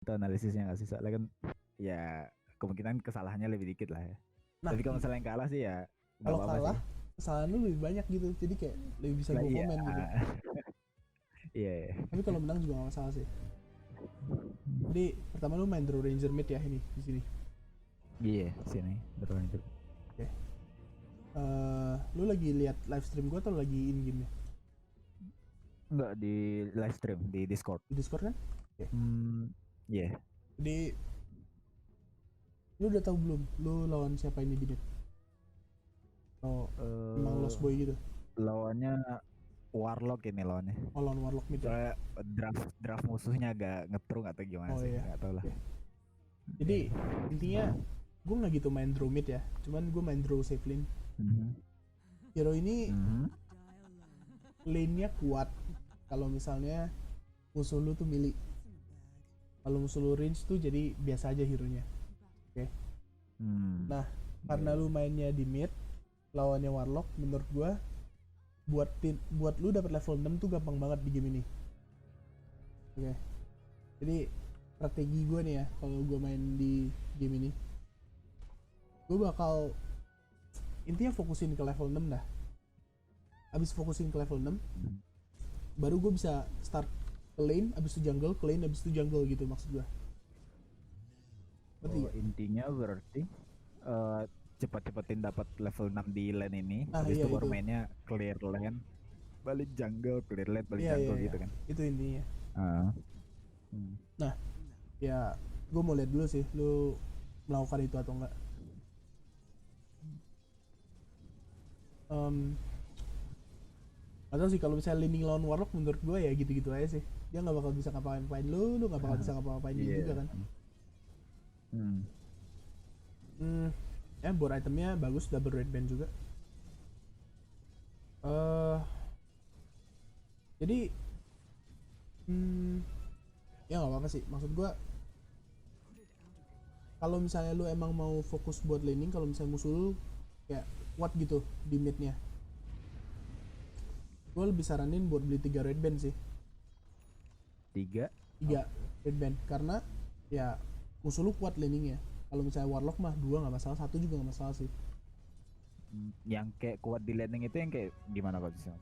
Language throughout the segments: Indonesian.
Itu analisisnya nggak sih, soalnya kan ya kemungkinan kesalahannya lebih dikit lah ya. Nah, Tapi kalau misalnya yang kalah sih ya nggak kalau apa-apa sih. kalah kesalahan lu lebih banyak gitu, jadi kayak lebih bisa Lah gue iya, komen gitu. iya, iya. Tapi kalau menang juga gak masalah sih. Jadi pertama lu main Draw Ranger mid ya ini di sini. Iya, sini betul itu. Oke. Lu lagi lihat live stream gue atau lagi in game ya? Enggak di live stream di Discord. Di Discord kan? Oke. Hmm, iya. Jadi lu udah tahu belum lu lawan siapa ini di mid? Oh, emang Eh, Lost Boy gitu? lawannya Warlock ini lawannya. Oh, lawan Warlock mid ya? Soalnya draft draft musuhnya agak ngetrung atau gimana Oh sih, iya. nggak tahu lah. Oke. Jadi intinya gue nggak gitu main draw mid ya, cuman gue main draw safe lane. Mhm. Hero ini Mhm. lane-nya kuat kalau misalnya musuh lu tuh milih. Kalau musuh lu range tuh jadi biasa aja hero-nya. Oke. Hmm. Nah, karena Iya. lu mainnya di mid, lawannya Warlock, menurut gua buat lu dapat level 6 tuh gampang banget di game ini. Oke. Jadi strategi gua nih ya, kalau gua main di game ini, gua bakal intinya fokusin ke level 6 dah. Abis fokusin ke level 6, Mhm. baru gue bisa start ke lane, abis itu jungle, ke lane, abis itu jungle gitu maksud gue. Ngerti Oh, gak? intinya berarti eh cepat-cepatin dapat level 6 di lane ini, Ah habis iya itu baru itu. mainnya clear lane, balik jungle, clear lane, balik Iya iya jungle iya. gitu kan. Itu intinya. Ah. Hmm. Nah, ya gue mau lihat dulu sih lu melakukan itu atau enggak. Um, atau sih kalau misalnya leaning lawan Warlock menurut gue ya gitu-gitu aja sih. Dia nggak bakal bisa ngapa-ngapain lu nggak bakal bisa ngapa-ngapain dia juga Iya. kan. Hmm. Hmm, ya buat itemnya bagus, double red band juga. Eh, jadi hmm, ya nggak apa-apa sih. Maksud gue kalau misalnya lu emang mau fokus buat laning, kalau misalnya musuh lu kayak kuat gitu di midnya, gue lebih saranin buat beli 3 red band sih. Tiga. 3 red band karena ya musuh lu kuat laningnya. Kalau misalnya warlock mah 2 nggak masalah, satu juga nggak masalah sih. Yang kayak kuat di landing itu yang kayak gimana Pak bisa?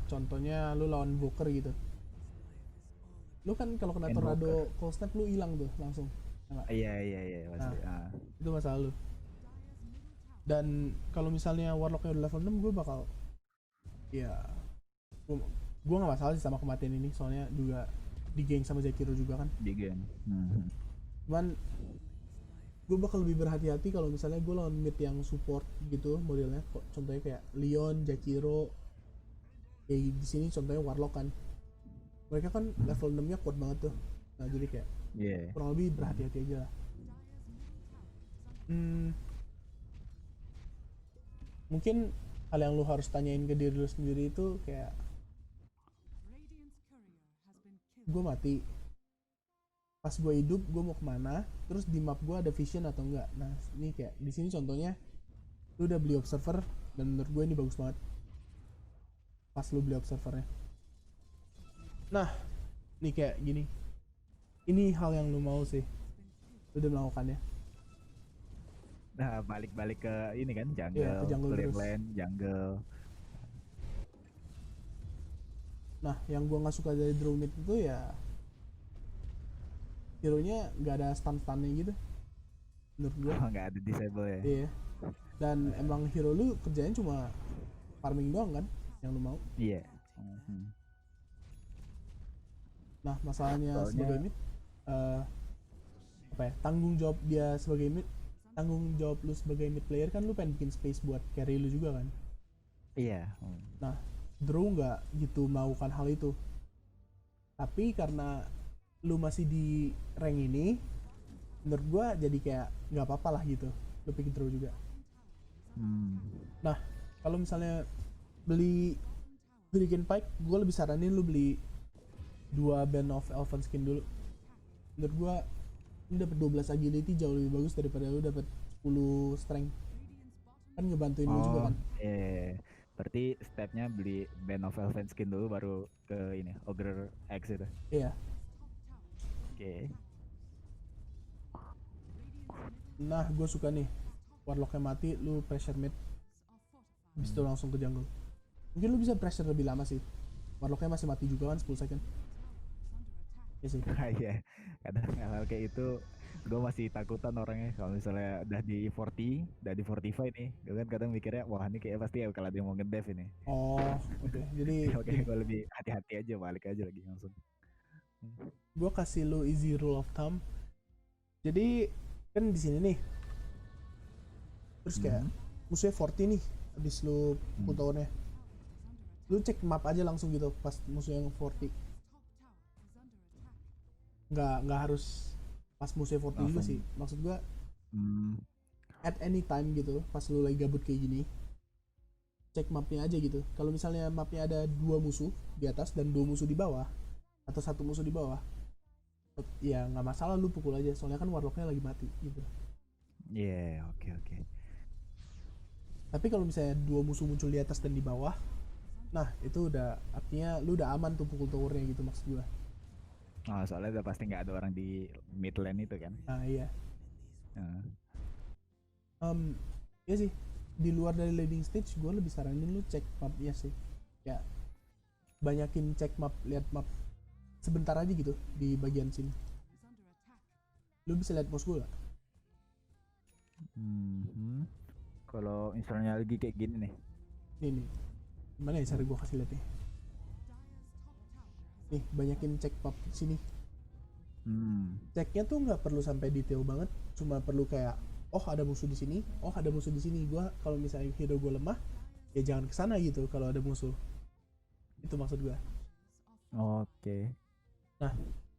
Contohnya lu lawan Invoker gitu, lu kan kalau kena tornado Invoker. cold snap lu hilang tuh langsung ya nggak? Iya, iya, iya, Nah pasti. Ah. itu masalah lu. Dan kalau misalnya warlocknya udah level 6, gue bakal ya gue nggak masalah sih sama kematian ini, soalnya juga di geng sama Zekiro juga kan. Di game. Hmm. Cuman gue bakal lebih berhati-hati kalau misalnya gue lawan mid yang support gitu modelnya. Contohnya kayak Leon, Jakiro, kayak di sini contohnya Warlock kan. Mereka kan level 6 nya kuat banget tuh. Nah jadi kayak Iya. kurang lebih berhati-hati aja lah. Hmm, mungkin hal yang lu harus tanyain ke diri lu sendiri itu kayak gue mati, pas gue hidup gue mau kemana, terus di map gue ada vision atau enggak. Nah ini kayak di sini contohnya lu udah beli observer, dan menurut gue ini bagus banget pas lu beli observernya. Nah ini kayak gini, ini hal yang lu mau sih, lu udah melakukannya. Nah, balik-balik ke ini kan, Iya ke jungle, jungle clear terus. lane, jungle. Nah yang gue nggak suka dari Dromit itu ya hero nya nggak ada stun stunnya gitu menurut gue. Oh, nggak ada disable ya. Iya, dan emang hero lu kerjanya cuma farming doang kan yang lu mau. Iya. Mhm. Nah masalahnya sebagai Soalnya mid, eh apa ya, tanggung jawab dia sebagai mid, tanggung jawab lu sebagai mid player kan, lu pengen bikin space buat carry lu juga kan. iya. Nah Drew nggak gitu melakukan hal itu, tapi karena lu masih di rank ini, menurut gua jadi kayak nggak apa-apa lah gitu lu pick Drew juga. Hmm. Nah kalau misalnya beli Hurricane Pike, gue lebih saranin lu beli 2 band of Elven Skin dulu. Menurut gua lu dapet 12 agility jauh lebih bagus daripada lu dapet 10 strength, kan ngebantuin lu juga Oh, kan. berarti stepnya beli Band of Elven skin dulu baru ke ini Ogre X itu. Iya, Oke. Nah, gue suka nih. Warlocknya mati, lu pressure mid, habis itu langsung ke jungle. Mungkin lu bisa pressure lebih lama sih. Warlocknya masih mati juga kan 10 second. Ya sih. Iya, kadang hal kayak itu gue masih takutan orangnya kalau misalnya udah di 40, udah di 45 nih, gue kan kadang mikirnya wah ini kayak pasti ya kalau dia mau ngedev ini. Oh, oke. Jadi Oke, gini, gue lebih hati-hati aja, balik aja lagi langsung. Hmm. gue kasih lu easy rule of thumb. Jadi kan di sini nih, terus kayak Mhm. musuhnya 40 nih, habis lu Hmm. cooldownnya. Lu cek map aja langsung gitu pas musuh yang 40. Nggak harus pas musuhnya 40 juga sih. Langsung. Maksud gue Hmm. at any time gitu, pas lu lagi gabut kayak gini, cek mapnya aja gitu. Kalau misalnya mapnya ada 2 musuh di atas dan 2 musuh di bawah, atau 1 musuh di bawah, ya nggak masalah lu pukul aja. Soalnya kan warlocknya lagi mati gitu. Iya, oke oke. Tapi kalau misalnya 2 musuh muncul di atas dan di bawah, nah itu udah artinya lu udah aman tuh pukul towernya gitu maksud gua. Oh, soalnya udah pasti nggak ada orang di mid lane itu kan. Nah iya. Heeh. um, ya sih, di luar dari leading stage gue lebih saranin lu cek mapnya sih. Ya banyakin cek map, lihat map sebentar aja gitu di bagian sini. Lu bisa lihat bos gue gak? Mhm. Kalau misalnya lagi kayak gini nih. Nih gimana ya cara gue kasih lihat nih. Nih banyakin cek map sini. Hmm. Ceknya tuh nggak perlu sampai detail banget, cuma perlu kayak oh ada musuh di sini, oh ada musuh di sini. Gue kalau misalnya hero gue lemah, ya jangan kesana gitu kalau ada musuh. Itu maksud gue. Oke. Nah,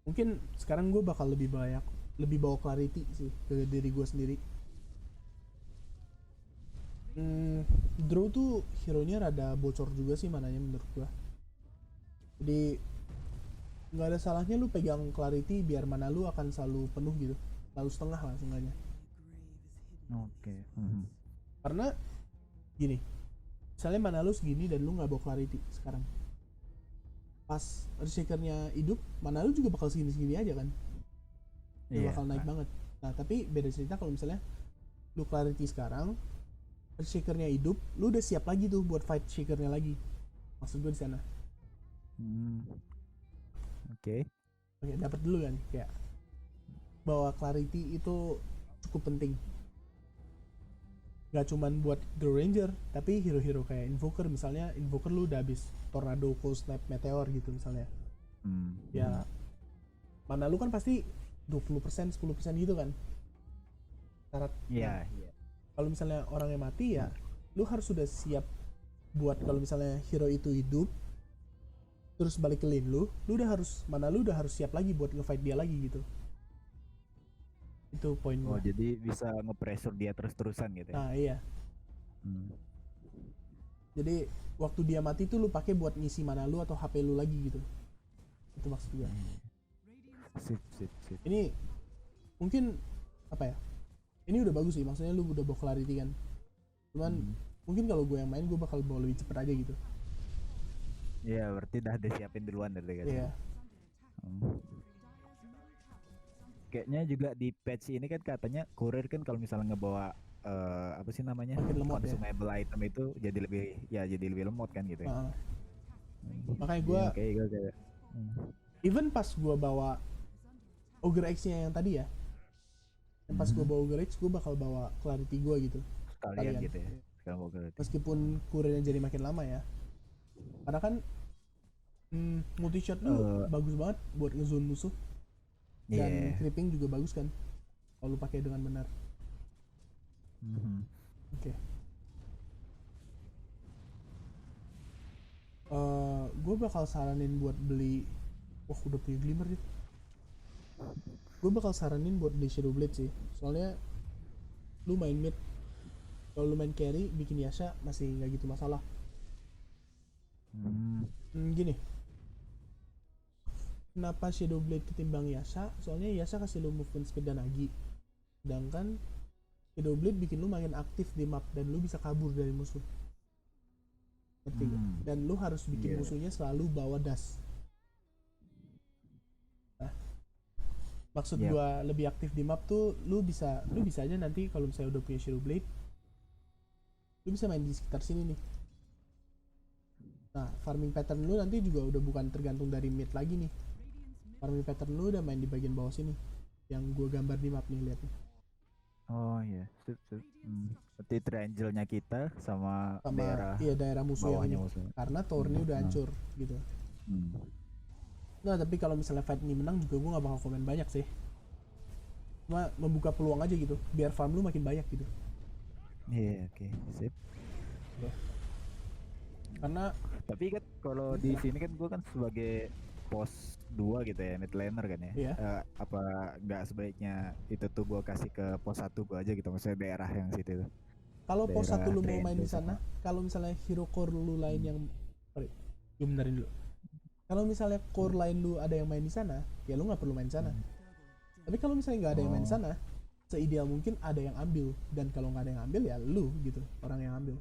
mungkin sekarang gue bakal lebih bawa clarity sih ke diri gue sendiri. Draw tuh hero-nya rada bocor juga sih mananya menurut gue. Jadi nggak ada salahnya lu pegang clarity biar mana lu akan selalu penuh gitu, selalu setengah lah seenggaknya. Oke. Mhm. Karena gini, misalnya mana lu segini dan lu nggak bawa clarity sekarang, pas Earthshaker-nya hidup, mana lu juga bakal segini-segini aja kan, udah Iya. bakal naik banget. Nah tapi beda cerita kalau misalnya lu clarity sekarang, Shakernya hidup, lu udah siap lagi tuh buat fight Shakernya lagi. Maksud gue di sana. Hmm. Oke. Oke, dapat dulu kan kayak bahwa clarity itu cukup penting. Gak cuman buat Grow Ranger, tapi hero-hero kayak Invoker misalnya, Invoker lu udah habis Tornado, Cold Snap, Meteor gitu misalnya. Hmm. Ya, mana lu kan pasti 20%, 10% gitu kan. Syarat. Iya, Nah, iya. kalau misalnya orangnya mati ya, lu harus sudah siap buat kalau misalnya hero itu hidup, terus balik ke lane lu udah harus siap lagi buat ngefight dia lagi gitu. Itu poin Oh, gua. jadi bisa nge-pressure dia terus-terusan gitu ya. Nah iya, Hmm. jadi waktu dia mati tuh lu pakai buat ngisi mana lu atau HP lu lagi gitu. Itu maksud gua. Sip, sip, sip. Ini mungkin apa ya, ini udah bagus sih, maksudnya lu udah bawa clarity kan. Cuman Hmm. mungkin kalau gue yang main gue bakal bawa lebih cepet aja gitu. Iya, berarti udah disiapin duluan dari kan. Iya. Hmm. Kayaknya juga di patch ini kan katanya kurir kan kalau misalnya ngebawa apa sih namanya, Makin lemot ya. consumable item itu jadi lebih lemot kan gitu ya. Nah, Hmm. makanya Iya, gue kayak gue kayak. Hmm. even pas gue bawa Ogre X nya yang tadi ya, yang pas gue Mhm. bawa Ogre X gue bakal bawa clarity gue gitu Sekalian kalian. gitu ya. Sekarang mau ke Meskipun kurirnya jadi makin lama ya, karena kan multi shot lu eh bagus banget buat ngezone musuh, dan iya. creeping juga bagus kan kalau lu pakai dengan benar. Mhm. Oke. Gue bakal saranin buat beli, wah udah punya Glimmer gitu. Gue bakal saranin buat beli Shadow Blade sih, soalnya lu main mid, kalau lu main carry bikin Yasha masih nggak gitu masalah. Hmm. Gini, kenapa Shadow Blade ketimbang Yasha? Soalnya Yasha kasih lu movement speed dan agi, sedangkan Shadow Blade bikin lu makin aktif di map dan lu bisa kabur dari musuh. Ngerti gak? Hmm. Dan lu harus bikin Iya. musuhnya selalu bawa das. Nah, Maksud Yap. gua lebih aktif di map tuh lu bisa aja nanti kalau misalnya udah punya Shadow Blade, lu bisa main di sekitar sini nih. Nah, farming pattern lu nanti juga udah bukan tergantung dari mid lagi nih. Farming pattern lu udah main di bagian bawah sini. Yang gua gambar di map nih, lihat nih. Oh iya, sip, sip. Berarti triangle-nya kita sama Sama daerah iya daerah musuh yang bawahnya ini. musuh. Karena tower ini udah Nah, hancur gitu. hmm. Nah, tapi kalau misalnya fight ini menang juga gua nggak bakal komen banyak sih. Cuma membuka peluang aja gitu, biar farm lu makin banyak gitu. Iya, oke, sip. Tuh. Karena Tapi kan kalau di sini kan gue kan sebagai pos 2 gitu ya, mid laner kan ya. ya, Apa nggak sebaiknya itu tuh gue kasih ke pos 1 gue aja gitu, maksudnya daerah yang situ tuh. kalau pos Daerah 1 lu mau main di triangle sana, sama. kalau misalnya hero core lu lain Hmm. yang sorry, gue benerin dulu. Kalau misalnya core lain lu ada yang main di sana, ya lu nggak perlu main di sana. Hmm. Tapi kalau misalnya nggak ada yang main di Oh, sana, seideal mungkin ada yang ambil. Dan kalau nggak ada yang ambil ya lu gitu, orang yang ambil.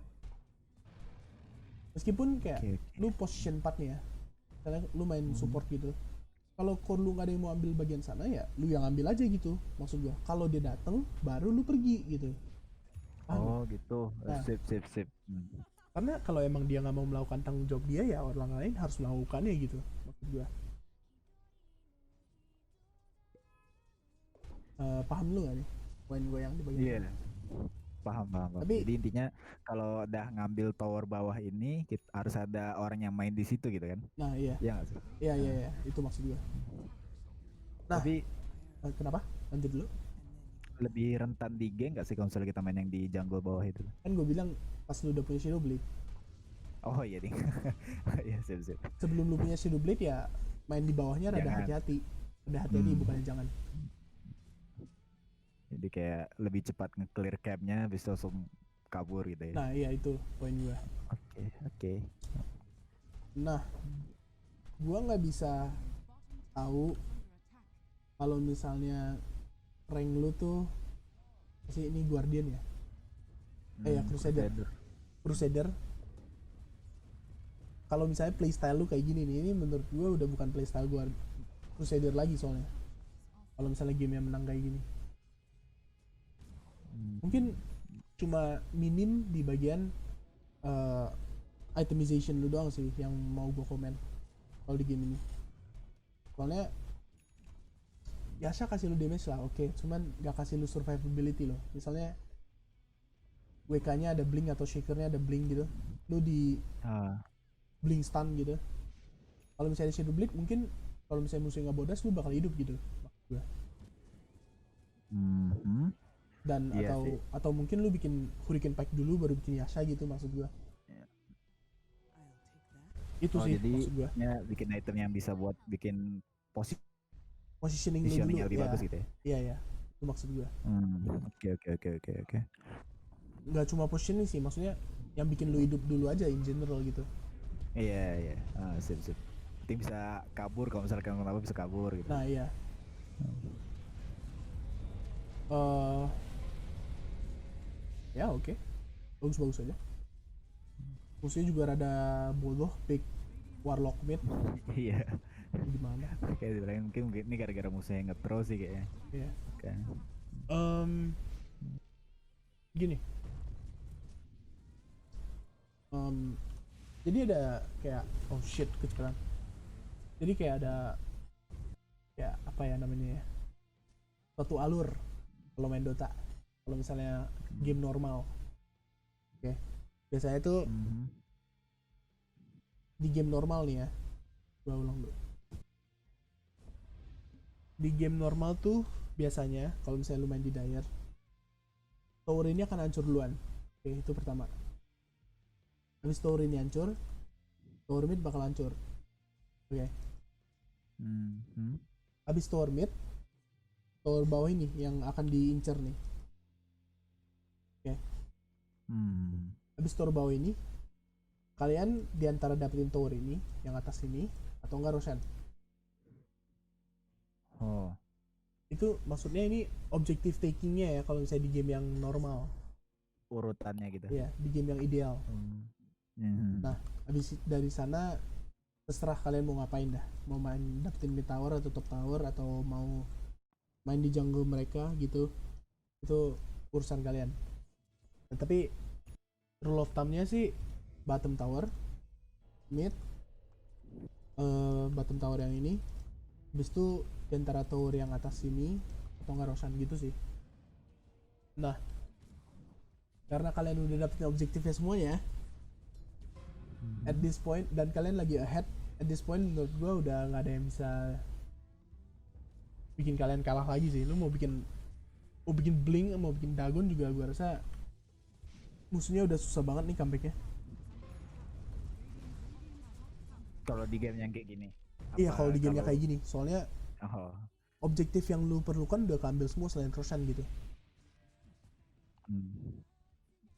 Meskipun kayak oke, lu oke. position 4 nya ya, misalnya lu main Hmm. support gitu. Kalau core lu nggak ada yang mau ambil bagian sana ya lu yang ambil aja gitu. Maksud gua, kalau dia dateng baru lu pergi gitu. Paham nggak? Oh gitu. Nah, Sip, sip, sip. karena kalau emang dia nggak mau melakukan tanggung jawab dia ya orang lain harus melakukannya gitu. Maksud gua. Paham lu gak nih poin gue yang di bagian Iya, sana? paham, paham, paham. Tapi Jadi intinya kalau udah ngambil tower bawah ini, kita harus ada orang yang main di situ gitu kan? nah iya, Iya nggak sih? iya iya Nah, iya, itu maksud gue. Nah, tapi kenapa? Lanjut dulu. lebih rentan di geng nggak sih kalau misalnya kita main yang di jungle bawah itu? Kan gue bilang pas lu udah punya Shadow Blade, Oh iya ding. Iya, sip, sip. sebelum lu punya Shadow Blade ya main di bawahnya rada Jangan. hati-hati. Rada hati-hati Hmm. bukannya jangan. Jadi kayak lebih cepat nge-clear capnya, bisa langsung kabur gitu ya. Nah iya itu poin gue. Oke, oke. Nah, gue nggak bisa tahu kalau misalnya rank lu tuh sih ini Guardian ya, ya Crusader. Crusader. Crusader. Kalau misalnya playstyle lu kayak gini nih, ini menurut gue udah bukan playstyle gue Crusader lagi soalnya. Kalau misalnya game yang menang kayak gini, Hmm. mungkin cuma minim di bagian uh, itemization lu doang sih yang mau gue komen kalau di game ini. Soalnya Yasha kasih lu damage lah, oke, cuman gak kasih lu survivability loh. Misalnya WK nya ada blink atau shaker nya ada blink gitu, lu di Ah. blink stun gitu. Kalau misalnya Shadow Blade mungkin kalau misalnya musuhnya nggak bodas lu bakal hidup gitu maksud gua. Mhm. Dan Iya sih. atau mungkin lu bikin Hurricane Pike dulu baru bikin Yasha gitu maksud gua. Itu Oh sih jadi maksud gua. ya bikin item yang bisa buat bikin Positioning lu positioning dulu lebih ya. bagus gitu ya. Iya ya, itu maksud gua. Oke, oke, oke, oke, oke. Nggak cuma positioning sih, maksudnya yang bikin lu hidup dulu aja in general gitu. Iya, iya. Sip, sip. Tim bisa kabur kalau misalkan kenapa bisa kabur gitu. Nah iya. eh Ya oke, bagus-bagus aja. Musuhnya juga rada bodoh, pick Warlock mid. Iya. Gimana? Kayak dibilangin mungkin ini gara-gara musuhnya nge-throw sih kayaknya. Ya. Oke. Gini. Jadi ada kayak oh shit kecepatan. Jadi kayak ada ya apa ya namanya ya? Suatu alur kalau main Dota. Kalau misalnya game normal. Oke. Biasanya tuh Mhm. di game normal nih ya. Gua ulang dulu. Di game normal tuh biasanya kalau misalnya lu main di Dire, tower ini akan hancur duluan. Oke, itu pertama. Habis tower ini hancur, tower mid bakal hancur. Oke. Mhm. Habis tower mid, tower bawah ini yang akan diincer nih. Oke. Hmm. Habis tower bawah ini, kalian diantara dapetin tower ini, yang atas ini, atau enggak Roshan. Oh. Itu maksudnya ini objective takingnya ya kalau misalnya di game yang normal. Urutannya gitu. Ya, di game yang ideal. Mhm. Nah, habis dari sana terserah kalian mau ngapain dah. Mau main dapetin mid tower atau top tower atau mau main di jungle mereka gitu, itu urusan kalian. Nah, tapi rule of thumb-nya sih bottom tower, mid, bottom tower yang ini, habis itu di antara tower yang atas sini atau nggak Roshan gitu sih. Nah, karena kalian udah dapetin objektifnya semuanya at this point, dan kalian lagi ahead at this point, menurut gue udah nggak ada yang bisa bikin kalian kalah lagi sih. Lu mau bikin Blink, mau bikin Dagon juga gue rasa musuhnya udah susah banget nih comebacknya. Kalau di game yang kayak gini. Iya, Apa kalau di gamenya kalau kayak gini, soalnya oh. objektif yang lu perlukan udah keambil semua selain Roshan gitu.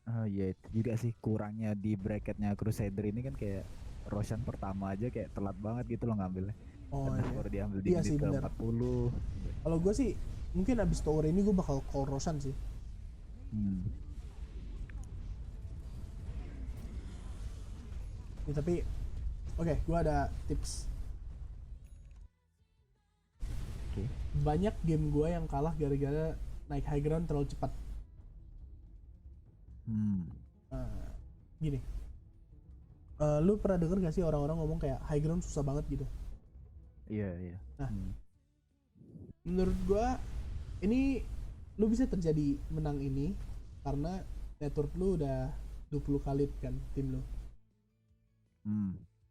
Oh iya itu juga sih kurangnya di bracketnya Crusader ini kan kayak Roshan pertama aja kayak telat banget gitu loh ngambilnya. Oh Karena iya, baru diambil di iya menit sih ke bener. 40. Kalau gue sih mungkin abis tower ini gue bakal call Roshan sih. Hmm. Ya, tapi oke, gue ada tips. Oke. Banyak game gue yang kalah gara-gara naik high ground terlalu cepat. Nah, gini, lu pernah denger gak sih orang-orang ngomong kayak high ground susah banget gitu? Iya, iya. Nah, menurut gua ini lu bisa terjadi menang ini karena network lu udah 20 kali kan tim lu.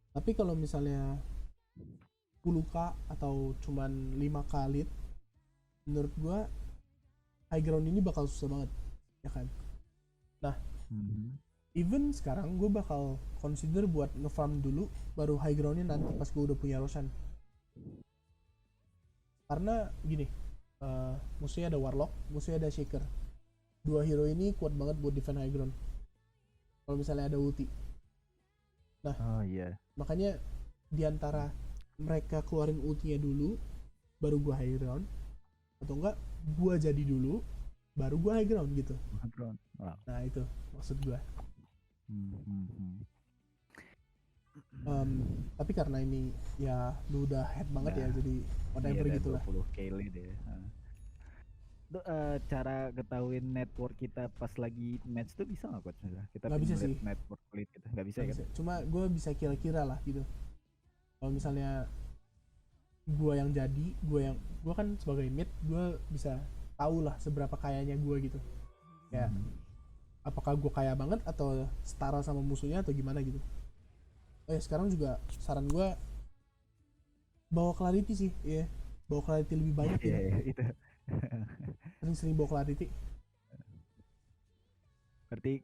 Tapi kalau misalnya 10k atau cuman 5 kali, menurut gua high ground ini bakal susah banget, ya kan? Nah, even sekarang gue bakal consider buat ngefarm dulu baru high groundnya nanti pas gue udah punya Roshan. Karena gini, musuhnya ada Warlock, musuhnya ada Shaker. Dua hero ini kuat banget buat defend high ground kalau misalnya ada ulti. Nah, Oh iya. makanya diantara mereka keluarin ultinya dulu baru gue high ground, atau enggak gue jadi dulu baru gue high ground gitu. Wow. Nah itu maksud gue. Tapi karena ini ya lu udah head banget ya, jadi whatever Iya, gitu lah. 20 kali deh. Itu cara ketahuin network kita pas lagi match tuh bisa nggak coach? Kita Nggak bisa ngeliat sih, network lead kita nggak bisa nggak ya kan? bisa. Cuma gue bisa kira-kira lah gitu. Kalau misalnya gue kan sebagai mid, gue bisa tahu lah seberapa kayanya gue gitu. Kayak apakah gue kaya banget atau setara sama musuhnya atau gimana gitu. Oh ya, sekarang juga saran gue bawa clarity sih, iya. Bawa clarity lebih banyak gitu. Iya, itu. Sering-sering bawa clarity. Berarti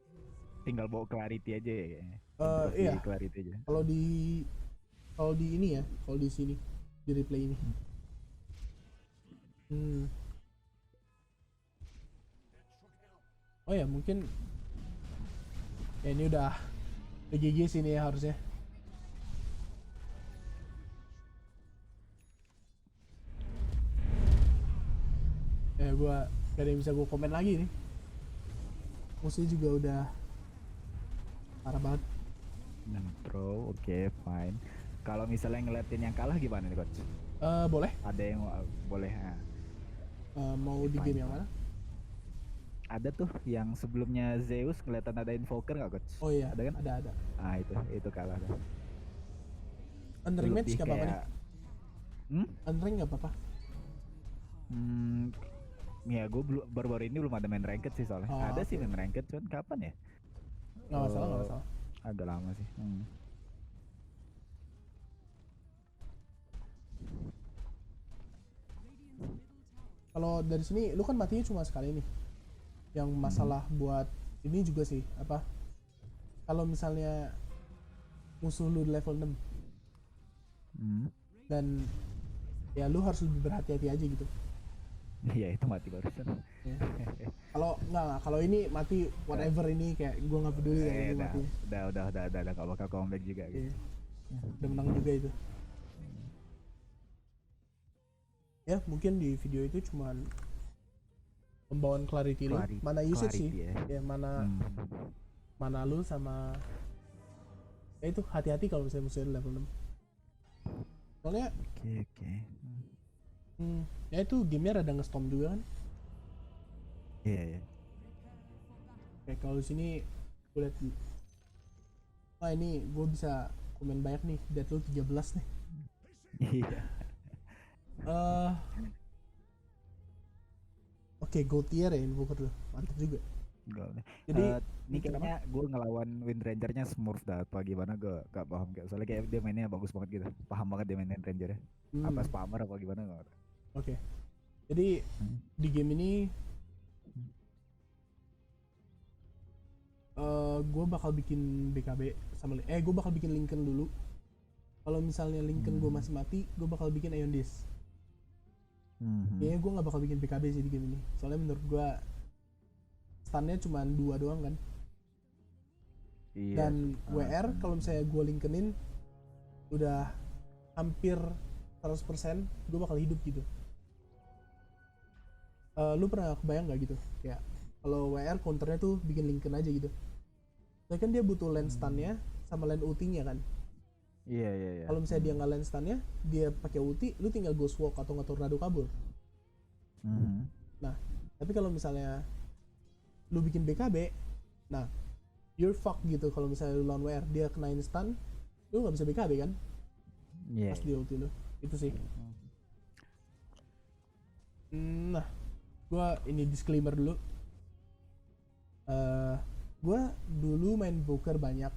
tinggal bawa clarity aja ya kayaknya. Iya, Introsi clarity aja. kalau di ini ya, kalau di sini di replay ini. Oh ya, mungkin ya ini udah GG sini ya harusnya. Ya gue gak ada yang bisa gue komen lagi nih. Musuhnya juga udah parah banget. Pro, oke, fine. Kalau misalnya ngeliatin yang kalah gimana nih coach? Boleh. Ada yang boleh? Mau di game yang mana? Ada tuh yang sebelumnya Zeus kelihatan ada Invoker nggak coach? Oh iya, Ada kan? ada. Ah itu kalah tuh. Unring match gak apa-apa nih. Unring gak apa-apa. Ya gue baru-baru ini belum ada main ranked sih soalnya. Ada sih main ranked, cuman kapan ya? Gak masalah. Agak lama sih. Kalau dari sini lu kan matinya cuma sekali nih. Yang masalah buat ini juga sih apa? Kalau misalnya musuh lu di level 6 dan ya lu harus lebih berhati-hati aja gitu. Iya itu mati barusan. Kalau kalau ini mati whatever ini kayak gue nggak peduli ya mati. Udah gak bakal comeback juga gitu. Udah menang juga itu. Ya mungkin di video itu cuman pembawaan clarity lu, mana usage sih ya mana lu sama ya itu hati-hati kalau misalnya musuhnya level 6 soalnya Ya itu gamenya rada nge-storm juga kan. Iya, iya. Kayak kalau di sini gue liat, wah ini gue bisa komen banyak nih, Deathloop 13 nih. Iya. eh Oke, gold tier ya Invoker tuh, mantap juga. Gak, Jadi ini kenapa? kayaknya gue ngelawan Wind Rangernya Smurf dah apa gimana gue gak paham kayak soalnya kayak dia mainnya bagus banget gitu, paham banget dia mainin Rangernya, apa Hmm, spammer apa gimana gak tahu. oke. Jadi Hmm. di game ini gue bakal bikin BKB sama gue bakal bikin Lincoln dulu. Kalau misalnya Lincoln gue Hmm. masih mati, gue bakal bikin Aeon Disc. Hmm. Kayaknya gue nggak bakal bikin BKB sih di game ini. Soalnya menurut gue stunnya cuma 2 doang kan. Iya. Dan WR kalau misalnya gue Lincolnin udah hampir 100% gue bakal hidup gitu. Lu pernah kebayang nggak gitu? Kayak kalau WR counternya tuh bikin Lincoln aja gitu. Soalnya kan dia butuh land stunnya sama land ultinya kan. Iya, iya, iya. Kalau misalnya dia nggak land stunnya, dia pakai ulti, lu tinggal ghost walk atau nggak tornado kabur. Hmm. Nah, tapi kalau misalnya lu bikin BKB, nah you're fucked gitu. Kalau misalnya lu lawan WR dia kena stun, lu nggak bisa BKB kan Iya, pas iya. dia ulti lu. Itu sih. Nah, gua ini disclaimer dulu. eh Gua dulu main Invoker banyak,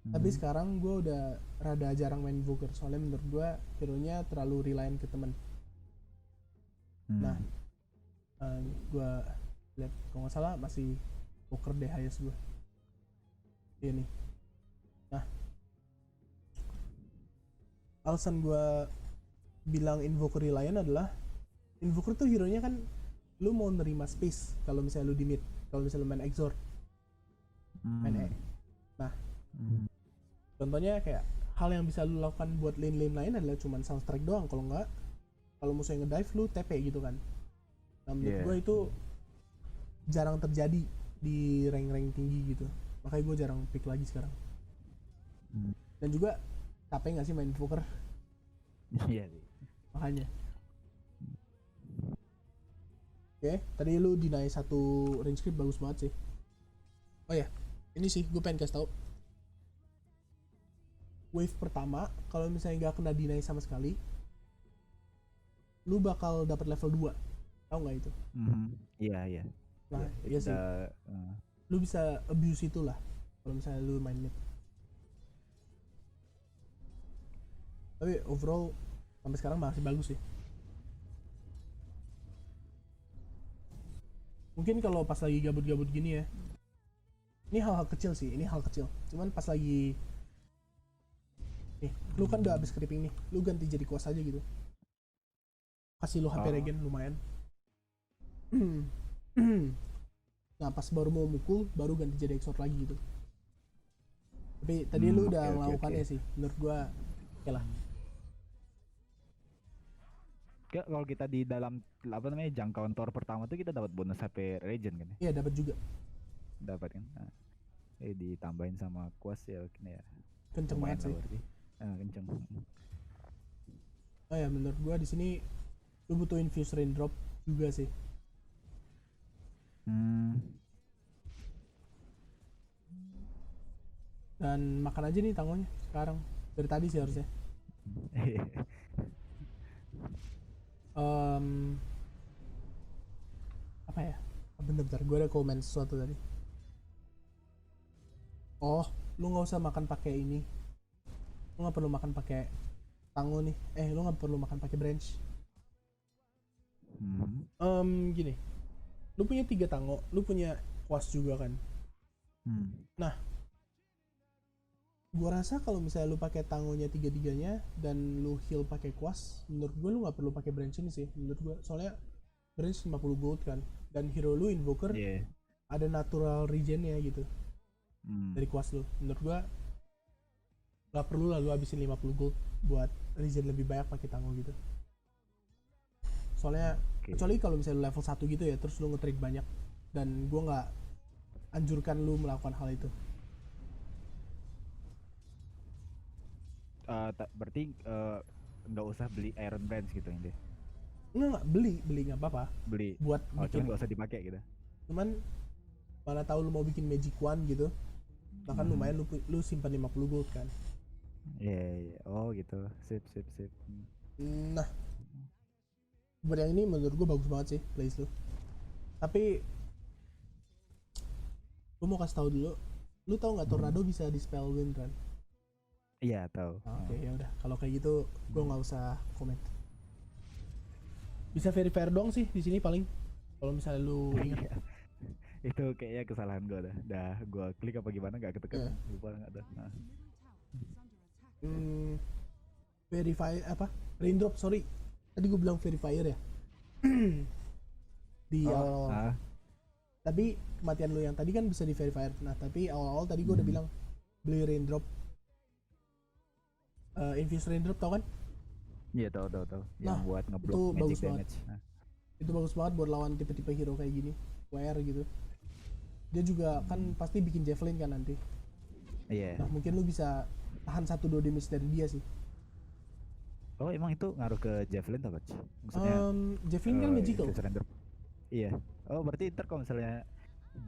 tapi Hmm. sekarang gue udah rada jarang main Invoker soalnya menurut gue hero nya terlalu reliant ke temen. Nah, Hmm. gue lihat kalau nggak salah masih Invoker deh highest gue. Iya nih. Nah, alasan gue bilang Invoker reliant adalah Invoker tuh hero nya kan lu mau nerima space kalau misalnya lu di mid, kalau misalnya lu main Exort, main E. Hmm. Nah, Hmm. contohnya kayak hal yang bisa lu lakukan buat lane-lane lain adalah cuman soundtrack doang. Kalau nggak, kalau musuhnya ngedive lu TP gitu kan. Nah, menurut gue Iya. itu jarang terjadi di rank-rank tinggi gitu, makanya gue jarang pick lagi sekarang. Hmm. Dan juga capek nggak sih main poker, Iya sih. makanya. Oke, tadi lu deny satu range script bagus banget sih. Oh ya, ini sih gue pengen kasih tau, wave pertama kalau misalnya nggak kena deny sama sekali, lu bakal dapat level 2. Tahu nggak itu? Hmm. Iya, iya. Nah, Iya, itu iya sih, udah lu bisa abuse itu lah kalau misalnya lu main mid. Tapi overall sampai sekarang masih bagus sih. Mungkin kalau pas lagi gabut-gabut gini ya, ini hal-hal kecil sih, ini hal kecil, cuman pas lagi nih lu kan udah habis creeping nih, lu ganti jadi kuas aja gitu, kasih lu HP oh. regen lumayan. Nah pas baru mau mukul baru ganti jadi exort lagi gitu. Tapi tadi lu Oke, udah oke, oke. melakukannya sih, menurut gua oke lah. Kayak kalau kita di dalam apa namanya jangkauan tower pertama tuh kita dapat bonus HP Regen kan ya? Iya dapat juga, Dapat kan? Nah, ditambahin sama kuas ya oke ya. kenceng Lumayan banget lah sih. berarti. Kenceng. Oh ya menurut gua di sini lu butuh infuse raindrop juga sih. Hmm. Dan makan aja nih tangonya sekarang, dari tadi sih harusnya. Em, Apa ya, bentar-bentar gue ada komen sesuatu tadi. Oh, lu nggak usah makan pakai ini, lu nggak perlu makan pakai tango nih, lu nggak perlu makan pakai branch. Hmm. Gini, lu punya 3 tango, lu punya kuas juga kan. Hmm. Nah, gua rasa kalau misalnya lu pakai tangonya tiga-tiganya dan lu heal pakai kuas, menurut gua lu nggak perlu pakai branch ini sih menurut gua. Soalnya branch 50 gold kan, dan hero lu invoker Iya. ada natural regennya gitu Hmm. dari kuas lu. Menurut gua nggak perlu lah lu habisin 50 gold buat regen lebih banyak pakai tango gitu. Soalnya Oke. kecuali kalau misalnya lu level 1 gitu ya, terus lu nge-trade banyak, dan gua nggak anjurkan lu melakukan hal itu. Berarti nggak usah beli Iron Branch gitu ini. Enggak, beli nggak apa-apa. Beli. Buat Oh, bikin. cuman gak usah dipakai gitu. Cuman mana tahu lu mau bikin Magic Wand gitu. Nah kan lumayan lu simpan 50 gold kan. Iya, iya. Oh gitu. Sip, sip, sip. Nah, buat yang ini menurut gue bagus banget sih place lu. Tapi gue mau kasih tahu dulu. Lu tahu nggak Tornado bisa dispel wind kan? Iya, tahu. Oke, ya udah. Kalau kayak gitu gue nggak usah komen. Bisa verifier dong sih di sini paling. Kalau misalnya lu ingat. Iya. Itu kayaknya kesalahan gue dah. Dah gue klik apa gimana nggak ketekan. Iya. Lupa nggak dah. Nah. Verify apa? Raindrop, sorry. Tadi gue bilang verifier ya. Di Oh, awal-awal. Tapi kematian lu yang tadi kan bisa di verifier. Nah, tapi awal-awal tadi gue udah bilang beli raindrop. Infuse raindrop tau kan? Iya, tahu, tahu, tahu. Nah, Yang buat ngeblok itu magic bagus banget. damage. Nah. Itu bagus banget buat lawan tipe-tipe hero kayak gini. WR gitu. Dia juga kan pasti bikin javelin kan nanti. Iya. Nah, mungkin lu bisa tahan 1-2 damage dari dia sih. Oh, emang itu ngaruh ke javelin atau Coach? Maksudnya Javelin kan magical. infuse render. Iya. Oh, berarti ntar kalau misalnya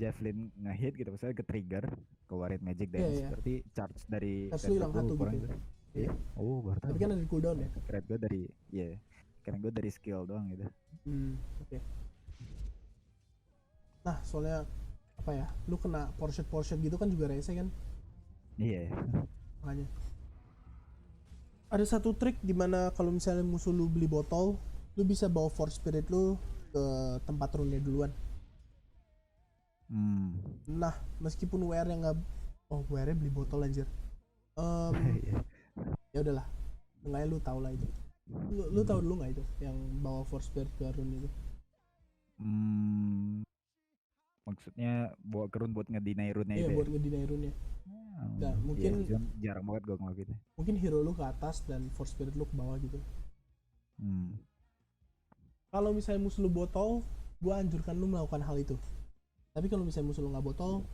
javelin ngehit gitu, misalnya ke trigger keluarin magic damage, iya. berarti charge dari Charge lu hilang render satu kurang gitu. gitu. Iya. Oh, baru tahu. Tapi kan ada cooldown ya. Keren gue dari, iya. Keren gue dari skill doang gitu. Oke. Nah, soalnya apa ya? Lu kena portion gitu kan juga rese kan? Iya. Makanya. Ada satu trik dimana kalau misalnya musuh lu beli botol, lu bisa bawa force spirit lu ke tempat rune duluan. Nah, meskipun WR yang nggak, WR nya beli botol anjir. Ya udahlah, enggaknya lu tau lah itu. Lu tahu dulu nggak itu yang bawa force spirit ke rune itu? Maksudnya bawa kerun buat ngedinai rune Iya, itu buat ya? ngedinai rune. Nah, mungkin Iya, jarang banget gue ngelakuin. mungkin hero lu ke atas dan force spirit lu ke bawah gitu. Kalau misalnya musuh lu botol, gua anjurkan lu melakukan hal itu. Tapi kalau misalnya musuh lu nggak botol,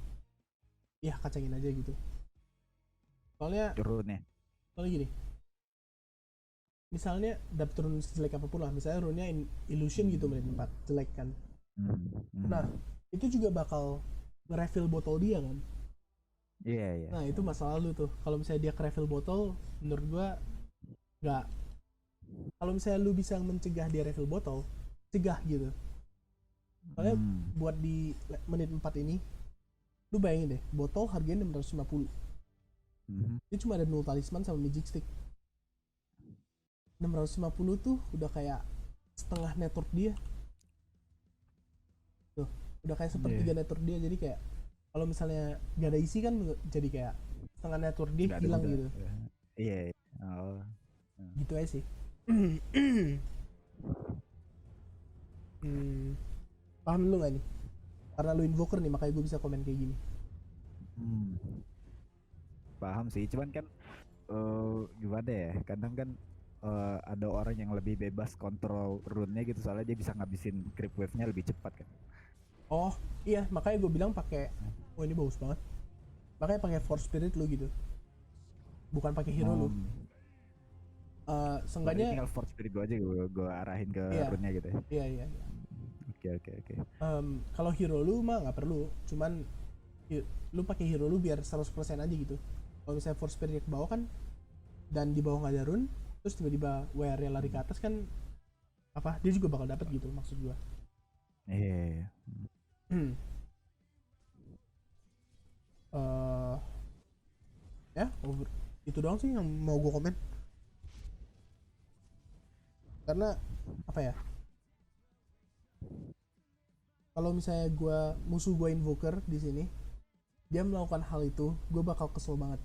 ya kacangin aja gitu. Soalnya gini, misalnya dapet rune sejelek apapun lah, misalnya rune-nya illusion gitu menit 4, jelek kan. Nah, itu juga bakal nge-refill botol dia kan. Iya. Nah, itu masalah lu tuh. Kalau misalnya dia ke-refill botol, menurut gua nggak. Kalau misalnya lu bisa mencegah dia refill botol, cegah gitu. Soalnya buat di menit 4 ini, lu bayangin deh, botol harganya 650. Dia cuma ada 0 talisman sama magic stick. 650 tuh udah kayak setengah network dia. Tuh, udah kayak sepertiga network dia. Jadi kayak kalau misalnya gak ada isi kan jadi kayak setengah network dia hilang gitu. Iya. Gitu aja sih. Paham lu gak nih? Karena lu invoker nih, makanya gue bisa komen kayak gini. Paham sih, cuman kan gimana ya, kadang kan ada orang yang lebih bebas kontrol rune-nya gitu, soalnya dia bisa ngabisin creep wave-nya lebih cepat kan. Oh iya, makanya gue bilang pakai, ini bagus banget, makanya pakai force spirit lu gitu, bukan pakai hero lu. Seenggaknya tinggal force spirit gue aja, gue arahin ke rune-nya gitu ya. Iya. Oke. Kalau hero lu mah nggak perlu, cuman lu pakai hero lu biar 100% aja gitu. Kalau misalnya force spirit ke bawah kan, dan di bawah nggak ada rune, terus tiba-tiba WR lari ke atas kan, apa dia juga bakal dapet gitu maksud gua. Iya. Ya itu doang sih yang mau gua komen. Karena apa ya, kalau misalnya musuh gua invoker di sini, dia melakukan hal itu, gue bakal kesel banget.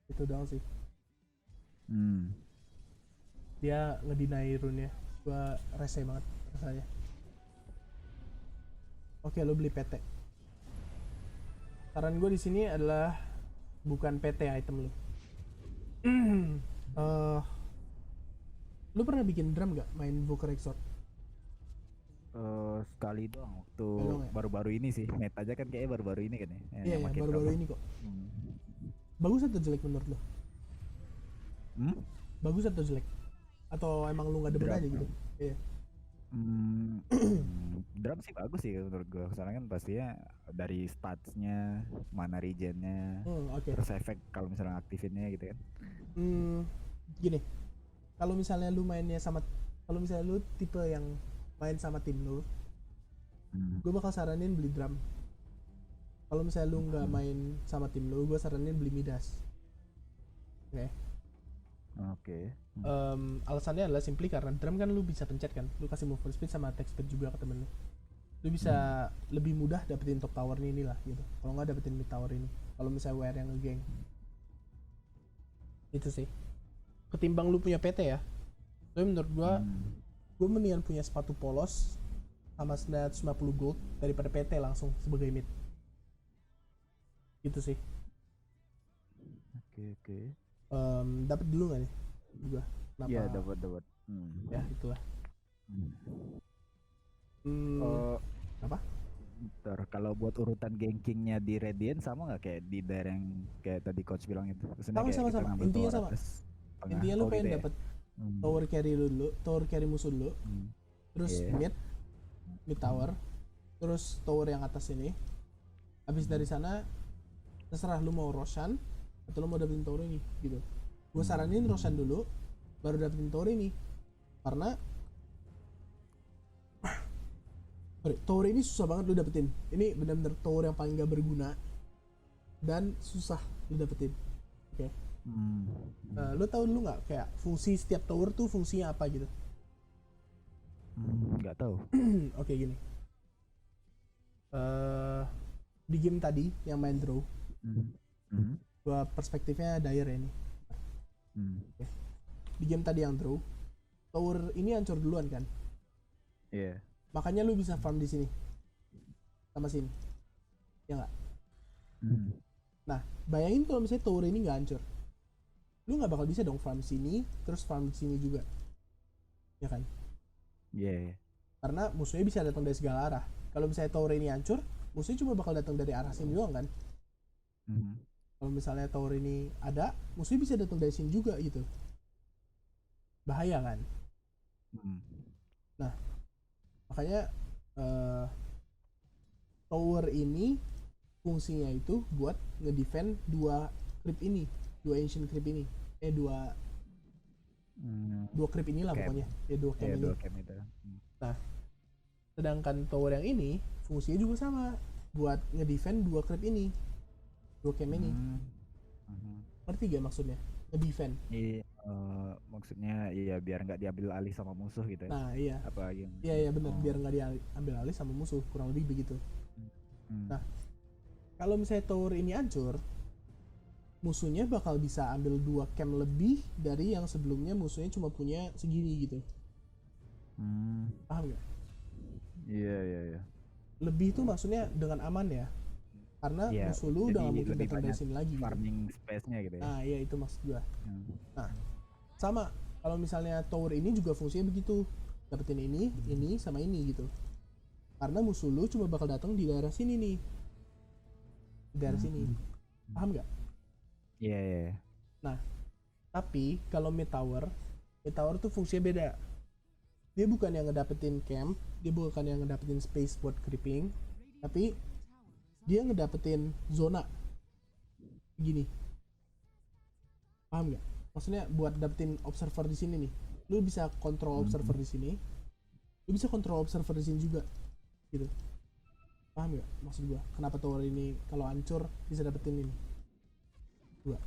Itu doang sih. Dia ngedinai rune-nya, gue rese banget rasanya. Oke, lo beli PT. Saran gue di sini adalah bukan PT item lo. Lo pernah bikin drum gak main Invoker Exort? Sekali doang waktu ya? baru-baru ini sih. Meta aja kan kayaknya baru-baru ini kan ya. Iya, baru-baru ini kok. Bagus atau jelek menurut lo? Bagus atau jelek? Atau emang lu gak demen aja gitu? Iya. Drum sih bagus sih menurut gue. Soalnya kan pastinya dari statsnya, mana regennya, Oke. terus efek kalau misalnya aktifinnya gitu kan. Gini, kalau misalnya lu mainnya sama, kalau misalnya lu tipe yang main sama tim lu, gue bakal saranin beli drum. Kalau misalnya lu nggak main sama tim lu, gue saranin beli Midas. Oke. Oke. Alasannya adalah simply karena drum kan lu bisa pencet kan, lu kasih movement speed sama attack speed juga ke temen lu. Lu bisa lebih mudah dapetin top tower ini lah gitu. Kalau nggak dapetin mid tower ini. Kalau misalnya WR yang ngegeng. Itu sih. Ketimbang lu punya PT ya. Tapi menurut gue mendingan punya sepatu polos sama 950 gold daripada PT langsung sebagai mid. Gitu sih. Oke. Dapat dulu nggak nih? Juga. Iya, dapat. Ya itulah. Apa? Ntar kalau buat urutan gankingnya di Radiant sama nggak kayak di daerah yang kayak tadi coach bilang itu? Maksudnya kayak kita Sama. ngambil Intinya tower sama. atas, tengah, Intinya lu pengen gitu ya? dapat tower carry lu dulu, tower carry musuh dulu. Terus mid tower. Terus tower yang atas ini. Habis dari sana terserah lu mau Roshan atau lu mau dapetin tower ini gitu. Gue saranin Roshan dulu baru dapetin tower ini. Karena tower ini susah banget lu dapetin. Ini benar-benar tower yang paling gak berguna dan susah lu dapetin. Oke. Lu tahu dulu nggak kayak fungsi setiap tower tuh fungsinya apa gitu? Nggak tahu. Oke, gini. Di game tadi yang main draw, gua perspektifnya Dire ini. Okay. Di game tadi yang draw, tower ini hancur duluan kan? Iya. Makanya lu bisa farm di sini sama sini, ya nggak? Nah, bayangin kalau misalnya tower ini nggak hancur, lu nggak bakal bisa dong farm sini terus farm sini juga, ya kan? Iya. Karena musuhnya bisa datang dari segala arah. Kalau misalnya tower ini hancur, musuhnya cuma bakal datang dari arah sini doang kan? Kalau misalnya tower ini ada, musuhnya bisa datang dari sini juga gitu. Bahaya kan? Nah, makanya tower ini fungsinya itu buat ngedefend dua creep ini, dua ancient creep ini, dua creep inilah Camp. pokoknya, ya dua camp ini. Dua camp itu. Nah, sedangkan tower yang ini fungsinya juga sama buat ngedefend dua creep ini, dua camp ini. Ngerti gak maksudnya? Ngedefend. Iya, maksudnya iya biar nggak diambil alih sama musuh gitu ya. Nah, iya. Apa yang? Iya benar, biar nggak diambil alih sama musuh, kurang lebih begitu. Nah, kalau misalnya tower ini hancur, musuhnya bakal bisa ambil dua camp lebih dari yang sebelumnya musuhnya cuma punya segini gitu. Paham gak? Iya. Lebih tuh maksudnya dengan aman ya, karena musuh lu udah gak mungkin datang dari sini lagi. Farming space-nya gitu ya. Nah, iya itu maksud gua. Nah, sama kalau misalnya tower ini juga fungsinya begitu, dapetin ini sama ini gitu. Karena musuh lu cuma bakal datang di daerah sini nih, di daerah sini. Paham gak? Iya. Nah, tapi kalau mid tower tuh fungsinya beda. Dia bukan yang ngedapetin camp, dia bukan yang ngedapetin space buat creeping, tapi dia ngedapetin zona. Gini. Paham gak? Maksudnya buat dapetin observer di sini nih. Lu bisa kontrol observer di sini. Lu bisa kontrol observer di sini juga. Gitu. Paham gak maksud gua? Kenapa tower ini kalau hancur bisa dapetin ini? Dua.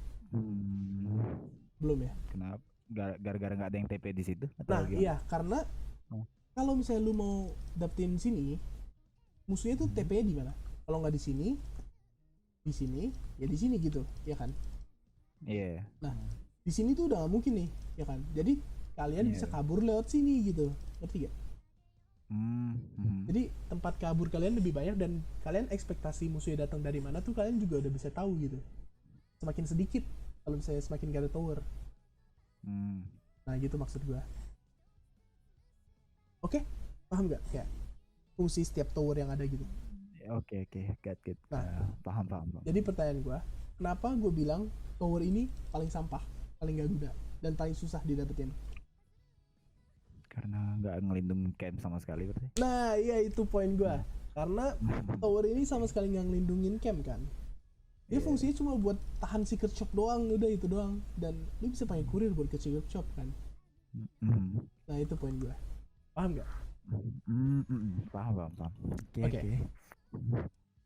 Belum ya? Kenapa? Gara-gara nggak ada yang TP di situ? Nah, iya, karena kalau misalnya lu mau dapetin sini, musuhnya tuh TP-nya di mana? Kalau nggak di sini, ya di sini gitu, ya kan? Iya. Nah, di sini tuh udah nggak mungkin nih, ya kan? Jadi kalian bisa kabur lewat sini gitu, ngerti gak? Jadi tempat kabur kalian lebih banyak dan kalian ekspektasi musuhnya datang dari mana tuh kalian juga udah bisa tahu gitu. Semakin sedikit kalau misalnya semakin gak ada tower. Nah gitu maksud gua. Oke, paham gak? Kayak fungsi setiap tower yang ada gitu. Oke, got. Nah, paham. Jadi pertanyaan gua, kenapa gua bilang tower ini paling sampah, paling gak guna, dan paling susah didapetin? Karena nggak ngelindungin camp sama sekali berarti. Nah iya itu poin gue, karena tower ini sama sekali nggak ngelindungin camp kan. Dia Iya. fungsinya cuma buat tahan secret shop doang, udah itu doang. Dan lu bisa pakai kurir buat ke secret shop kan. Mm. Nah itu poin gue, paham nggak? Paham, paham, paham. Oke, Oke. oke.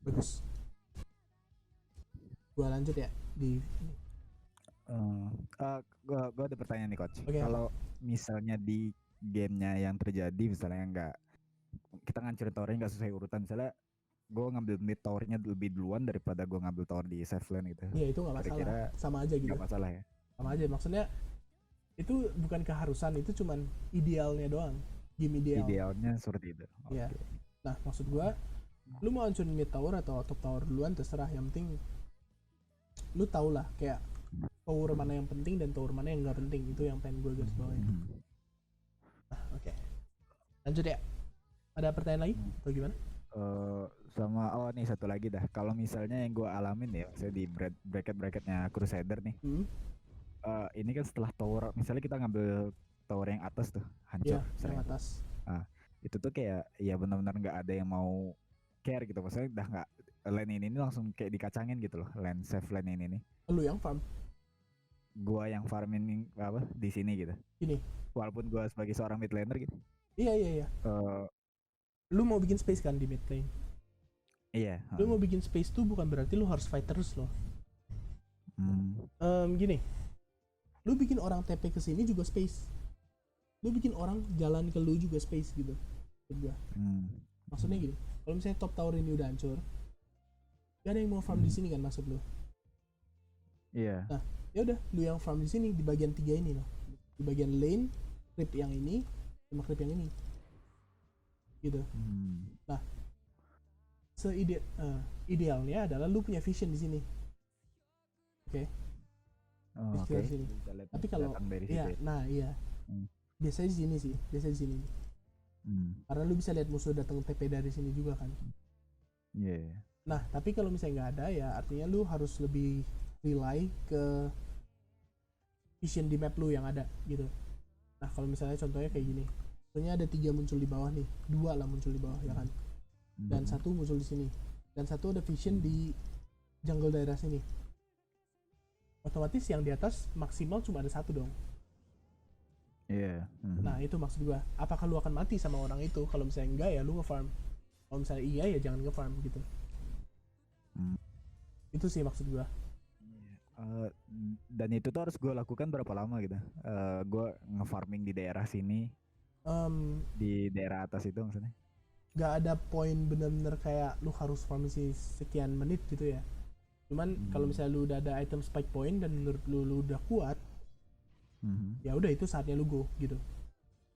Bagus. Gue lanjut ya di ini. Gua ada pertanyaan nih coach. Oke, Kalau misalnya di gamenya yang terjadi misalnya nggak kita ngancurin towernya nggak sesuai urutan, misalnya gue ngambil mid towernya lebih duluan daripada gue ngambil tower di safe lane gitu. Iya itu nggak masalah, Kira-kira sama aja gitu. nggak masalah ya? Sama aja, maksudnya itu bukan keharusan, itu cuman idealnya doang, game ideal. Idealnya seperti itu. Iya. Oke. Nah maksud gue, lu mau hancurin mid tower atau top tower duluan terserah, yang penting lu tau lah kayak tower mana yang penting dan tower mana yang nggak penting, itu yang pengen gue garis bawahi. Nah oke, lanjut ya. Ada pertanyaan lagi atau gimana? Sama nih satu lagi dah. Kalau misalnya yang gue alamin ya, saya di bracket-bracketnya Crusader nih. Ini kan setelah tower, misalnya kita ngambil tower yang atas tuh hancur, Iya, yang atas. itu tuh kayak ya benar-benar nggak ada yang mau care gitu. Maksudnya udah nggak, lane ini langsung kayak dikacangin gitu loh, lane safe lane ini nih. Lu yang farm. Gua yang farming apa di sini gitu. Gini. Walaupun gua sebagai seorang mid laner gitu. Iya. Lu mau bikin space kan di mid lane? Iya. Lu mau bikin space tuh bukan berarti lu harus fight terus loh. Gini. Lu bikin orang TP ke sini juga space. Lu bikin orang jalan ke lu juga space gitu. Maksudnya gini, kalau misalnya top tower ini udah hancur, gak ada yang mau farm di sini kan, maksud lu? Iya. Nah, ya udah, lu yang farm di sini di bagian 3 ini loh. Di bagian lane, creep yang ini sama creep yang ini. Gitu. Nah, idealnya adalah lu punya vision di sini. Oke. Oke. Tapi kalau iya, nah iya. Biasanya di sini sih, biasanya di sini. Karena lu bisa lihat musuh datang TP dari sini juga kan. Iya. Nah, tapi kalau misalnya nggak ada ya artinya lu harus lebih rely ke vision di map lu yang ada gitu. Nah, kalau misalnya contohnya kayak gini. Contohnya ada 3 muncul di bawah nih, 2 lah muncul di bawah ya kan. Dan 1 muncul di sini. Dan 1 ada vision di jungle daerah sini. Otomatis yang di atas maksimal cuma ada 1 dong. Iya. Nah itu maksud gua, apakah lu akan mati sama orang itu? Kalau misalnya enggak ya lu nge-farm, kalau misalnya iya ya jangan nge-farm gitu. Itu sih maksud gua. Dan itu tuh harus gue lakukan berapa lama gitu? Gue nge-farming di daerah sini, di daerah atas itu maksudnya? Gak ada poin bener-bener kayak lu harus farm sekian menit gitu ya. Cuman kalau misalnya lu udah ada item spike point dan menurut lu udah kuat, ya udah itu saatnya lu go gitu.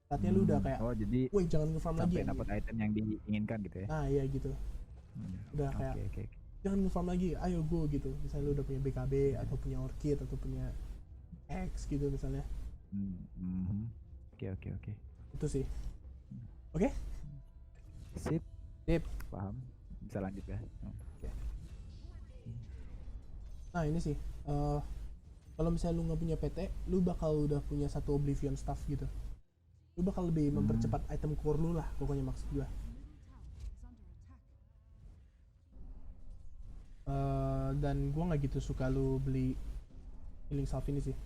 Saatnya lu udah kayak, jadi woi jangan nge-farm lagi sampai dapat item yang diinginkan gitu ya? Nah iya gitu. Udah kayak jangan nge-farm lagi, ayo go gitu. Misalnya lu udah punya BKB atau punya Orchid atau punya X gitu misalnya. Oke. Itu sih. Oke? Sip. Paham. Bisa lanjut ya. Oke. Nah ini sih. Kalau misalnya lu nggak punya PT, lu bakal udah punya 1 Oblivion staff gitu. Lu bakal lebih mempercepat item core lu lah, pokoknya maksud gua. Dan gua nggak gitu suka lu beli healing salve ini sih.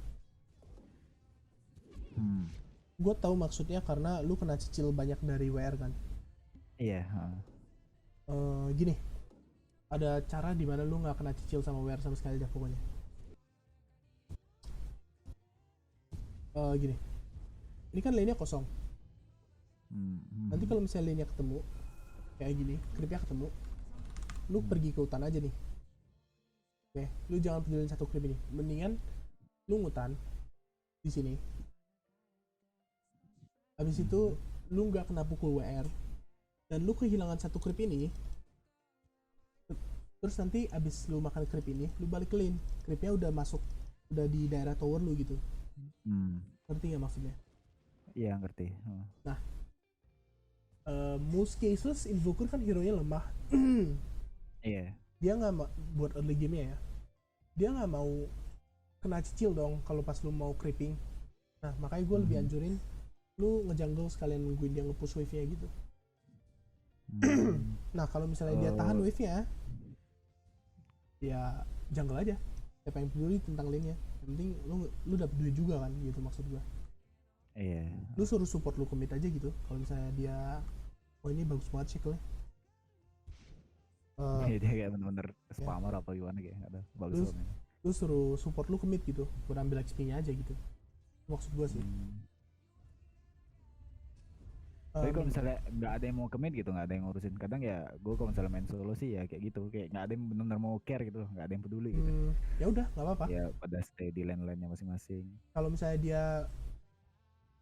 Gua tahu maksudnya karena lu kena cicil banyak dari WR kan. Iya. Gini, ada cara dimana lu nggak kena cicil sama WR sama sekali dah pokoknya. Gini, ini kan lane-nya kosong. Nanti kalau misalnya lane-nya ketemu kayak gini, creep-nya ketemu, lu pergi ke hutan aja nih. Oke, lu jangan pedulin 1 creep ini. Mendingan lu ngutan di sini. Habis itu lu nggak kena pukul WR dan lu kehilangan 1 creep ini. Terus nanti abis lu makan creep ini, lu balik ke lane. Creep-nya udah masuk, udah di daerah tower lu gitu. Ngerti gak maksudnya? Iya ngerti. Nah, most cases Invoker kan hero-nya lemah. Iya. Dia nggak buat early game-nya ya. Dia nggak mau kena cicil dong kalau pas lu mau creeping. Nah makanya gue lebih anjurin lu ngejungle sekalian nungguin dia nge-push wave-nya gitu. Hmm. Nah kalau misalnya dia tahan wave-nya, ya jungle aja. Siapa yang peduli tentang lane-nya? Yang penting lu dapet duit juga kan, gitu maksud gua. Iya. Lu suruh support lu commit aja gitu. Kalau misalnya dia, oh ini bagus banget cycle-nya. Dia kayak bener-bener spammer apa gimana kayak nggak tahu. Bagus Lu, banget. lu suruh support lu commit gitu, buat ambil XP-nya aja gitu. Maksud gua sih. Tapi kalau misalnya nggak ada yang mau commit gitu, nggak ada yang ngurusin, kadang ya gue kalau misalnya main solo sih ya kayak gitu, kayak nggak ada yang benar-benar mau care gitu, nggak ada yang peduli gitu. Ya udah, nggak apa-apa. Ya pada stay di lane-lane-nya masing-masing. Kalau misalnya dia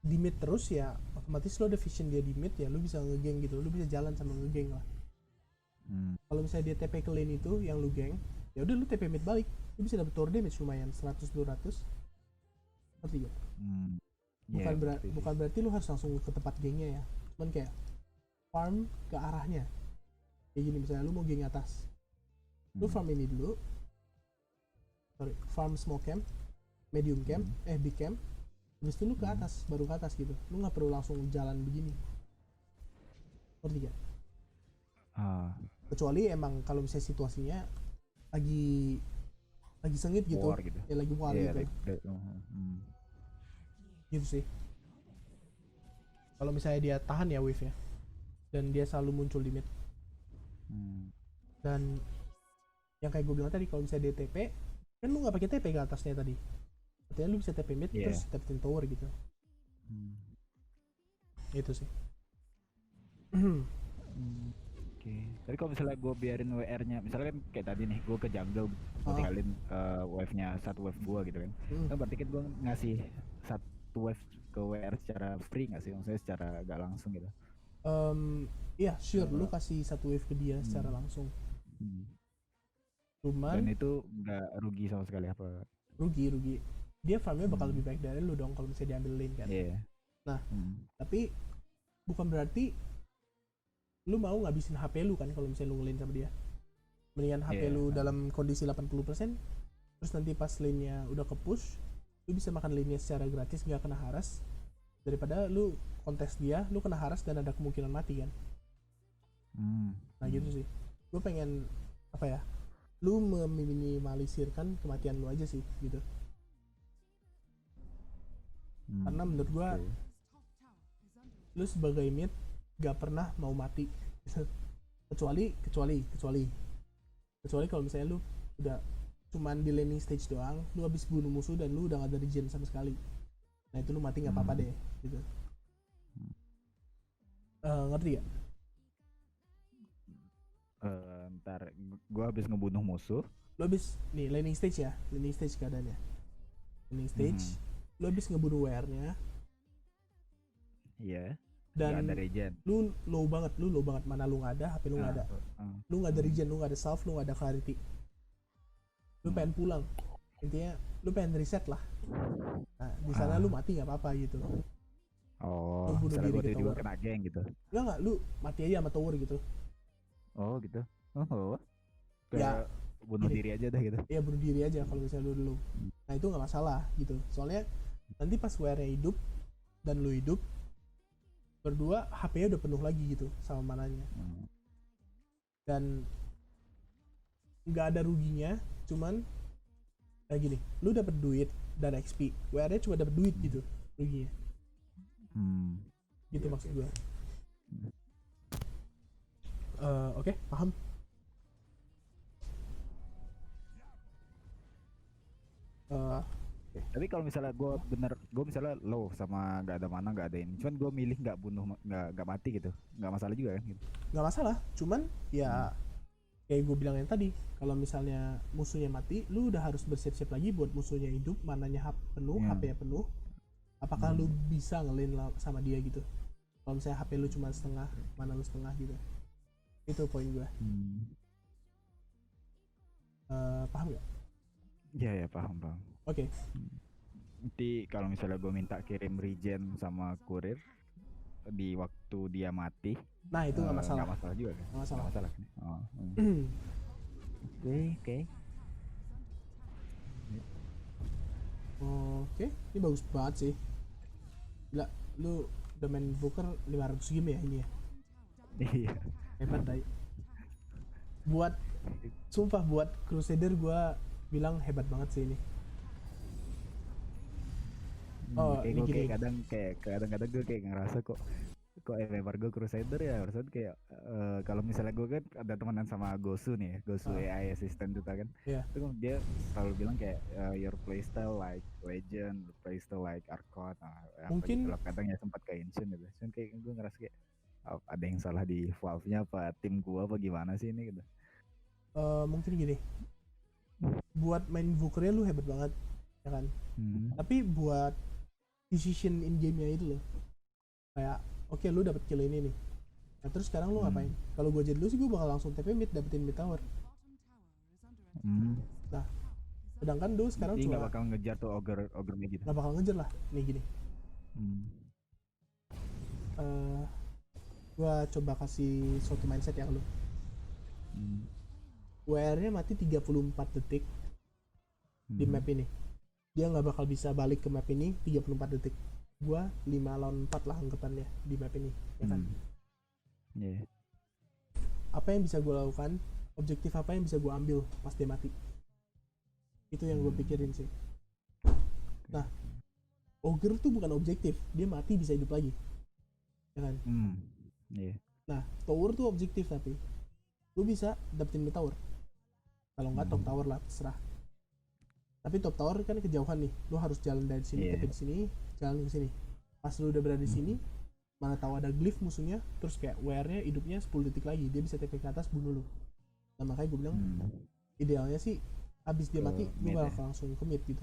di mid terus ya otomatis lo ada vision dia di mid ya lu bisa ngegeng gitu, lu bisa jalan sama ngegeng lah. Kalau misalnya dia TP ke lane itu yang lu geng, ya udah lu TP mid balik, lu bisa dapet tower damage lumayan 100-200. Ngerti gak? Bukan berarti lu harus langsung ke tempat gengnya ya, cuman kayak farm ke arahnya. Kayak gini, misalnya lu mau geng atas, lu farm ini dulu, farm small camp, medium camp, big camp, habis itu lu ke atas, baru ke atas gitu. Lu nggak perlu langsung jalan begini. Ngerti gak? Kecuali emang kalau misalnya situasinya lagi sengit gitu, ya lagi war gitu. Gitu sih. Kalau misalnya dia tahan ya wave ya, dan dia selalu muncul di mid. Dan yang kayak gue bilang tadi, kalau misalnya dia TP, kan lu nggak pakai TP ke atasnya tadi. Artinya lu bisa TP mid terus dapetin tower gitu. Itu sih. Oke. Tapi kalau misalnya gue biarin WR-nya, misalnya kan kayak tadi nih, gue ke jungle, gue tinggalin wave-nya satu wave gue gitu kan. Kan berarti kan gue ngasih satu wave ke WR secara free nggak sih? Maksudnya secara gak langsung gitu. Iya, sure, lu kasih satu wave ke dia secara langsung. Cuman dan itu nggak rugi sama sekali apa? Rugi. Dia farmnya bakal lebih baik dari lu dong kalau misalnya diambil lane kan. Nah, tapi bukan berarti lu mau ngabisin HP lu kan kalau misalnya lu ngelane sama dia. Mendingan HP lu dalam kondisi 80%, terus nanti pas lane-nya udah ke push, lu bisa makan lane-nya secara gratis nggak kena haras, daripada lu kontes dia, lu kena haras dan ada kemungkinan mati kan. Nah gitu sih. Gue pengen apa ya? Lu meminimalisirkan kematian lu aja sih gitu. Karena menurut gue lu sebagai mid gak pernah mau mati kecuali kalau misalnya lu udah cuman di laning stage doang, lu habis bunuh musuh dan lu udah gak ada regen sama sekali. Nah itu lu mati gak apa-apa deh gitu. Ngerti gak? Ntar gue habis ngebunuh musuh, lu habis nih laning stage keadaannya laning stage, lu habis ngebunuh WR-nya, dan gak ada regen, lu low banget mana lu nggak ada, HP lu nggak ada, lu nggak ada regen, lu nggak ada salve, lu nggak ada clarity, lu pengen pulang, intinya lu pengen reset lah. Nah di sana lu mati nggak apa-apa gitu. Lu bunuh diri ke tower, kena geng gitu. Enggak, lu mati aja sama tower gitu. Oh gitu. Ya bunuh diri aja dah gitu. Iya, bunuh diri aja kalau misalnya lu dulu. Nah itu nggak masalah gitu. Soalnya nanti pas WR-nya hidup dan lu hidup, berdua HP-nya udah penuh lagi gitu sama mananya. Dan nggak ada ruginya, cuman kayak gini, lu dapet duit dan XP, WR-nya cuma dapet duit gitu ruginya. Gitu maksud gue. Oke, paham. Tapi kalau misalnya gue misalnya low sama nggak ada mana, nggak ada ini, cuman gue milih nggak bunuh, nggak mati gitu, nggak masalah juga kan? Gitu. Nggak masalah, cuman ya kayak gue bilang yang tadi, kalau misalnya musuhnya mati, lu udah harus bersiap-siap lagi buat musuhnya hidup, mananya penuh, HP-nya penuh. Apakah lu bisa ngelin sama dia gitu? Kalau misalnya HP lu cuma setengah, mana lu setengah gitu. Itu poin gue. Paham gak? Iya paham. Oke. Nanti kalau misalnya gue minta kirim regen sama kurir di waktu dia mati, nah itu nggak masalah. Nggak masalah juga kan? Nggak masalah. Oke. Oke, ini bagus banget sih. Gila, lu udah main Invoker 500 game ya ini ya. Iya. Hebat dai. Buat sumpah buat Crusader gua bilang hebat banget sih ini. Oh, Kayak ini gue gini. kayak kadang-kadang gue kayak ngerasa kok embargo Crusader ya harusnya kayak kalau misalnya gue kan ada temenan sama Gosu nih ya, Gosu AI assistant kita kan. Iya. Itu kan dia selalu bilang kayak your playstyle like Legend, playstyle like Archon, apa Mungkin- gitu lah. Kadang ya sempat ke Ancient gitu. Cuman kayak gue ngerasa kayak ada yang salah di Valve-nya apa tim gua apa gimana sih ini gitu. Mungkin gini, buat main Invoker-nya lu hebat banget ya kan, tapi buat decision in game-nya itu loh, kayak oke, lu dapet kill ini nih, nah terus sekarang lu ngapain? Kalau gua jadi lu sih gua bakal langsung TP mid, dapetin mid tower. Nah sedangkan dulu sekarang Jadi cuma nggak bakal ngejar tuh ogre gitu. nggak bakal ngejar lah nih gini. Gua coba kasih suatu mindset ya ke lu. WR-nya mati 34 detik di map ini. Dia nggak bakal bisa balik ke map ini 34 detik. Gua 5 lawan 4 lah anggapannya di map ini, ya kan? Yeah. Apa yang bisa gua lakukan? Objektif apa yang bisa gua ambil pas dia mati? Itu yang gua pikirin sih. Nah, Ogre tuh bukan objektif, dia mati bisa hidup lagi, ya kan? Yeah. Nah, tower tuh objektif, tapi lu bisa dapetin mid tower. Kalau nggak top tower lah, terserah. Tapi top tower kan kejauhan nih, lu harus jalan dari sini ke sini, jalan ke sini. Pas lu udah berada di sini, mana tahu ada glyph musuhnya, terus kayak WR-nya hidupnya 10 detik lagi, dia bisa TP ke atas bunuh lu. Nah makanya gue bilang idealnya sih abis dia mati lu bakal langsung ke mid gitu.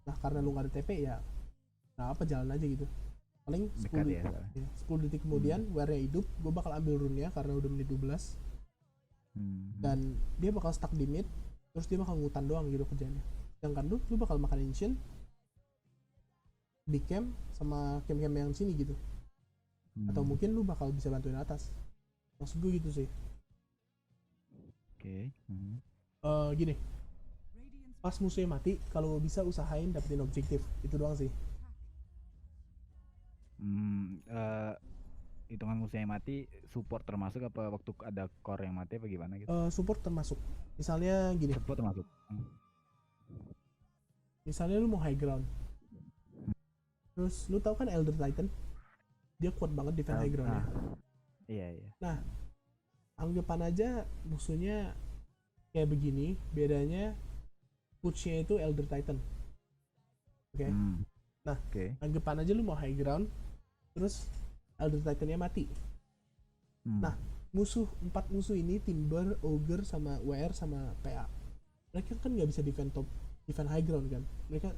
Nah karena lu nggak ada TP ya, nah apa jalan aja gitu. Paling 10 detik kemudian WR-nya hidup, gue bakal ambil rune-nya karena udah menit 12. Dan dia bakal stuck di mid, terus dia bakal ngutan doang gitu kerjanya. Sedangkan lu bakal makan ancient, big camp sama camp-camp yang sini gitu. Atau mungkin lu bakal bisa bantuin atas. Maksud gue gitu sih. Oke. Gini, pas musuhnya mati, kalau bisa usahain dapetin objektif, itu doang sih. Hitungan musuhnya mati, support termasuk apa waktu ada core yang mati apa gimana gitu? Support termasuk. Misalnya gini. Support termasuk. Misalnya lu mau high ground. Terus lu tahu kan Elder Titan? Dia kuat banget defend high ground-nya. Iya. Nah, anggapan aja musuhnya kayak begini, bedanya push-nya itu Elder Titan. Oke. Nah, anggapan aja lu mau high ground, terus Elder Titan-nya mati. Nah, 4 musuh ini, Timber, Ogre, sama WR, sama PA. Mereka kan nggak bisa defend high ground kan. Mereka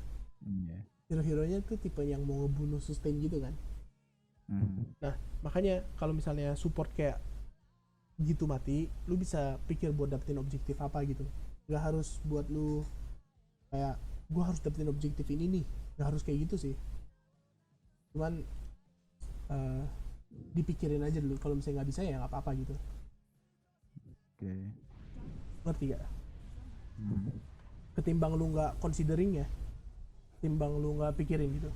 hero-heronya tuh tipe yang mau ngebunuh sustain gitu kan. Nah, makanya kalau misalnya support kayak gitu mati, lu bisa pikir buat dapetin objektif apa gitu. Gak harus buat lu kayak gua harus dapetin objektif ini nih, gak harus kayak gitu sih. Cuman dipikirin aja dulu, kalau misalnya nggak bisa ya nggak apa-apa gitu. Ngerti gak? Ketimbang lu nggak considering ya, ketimbang lu nggak pikirin gitu.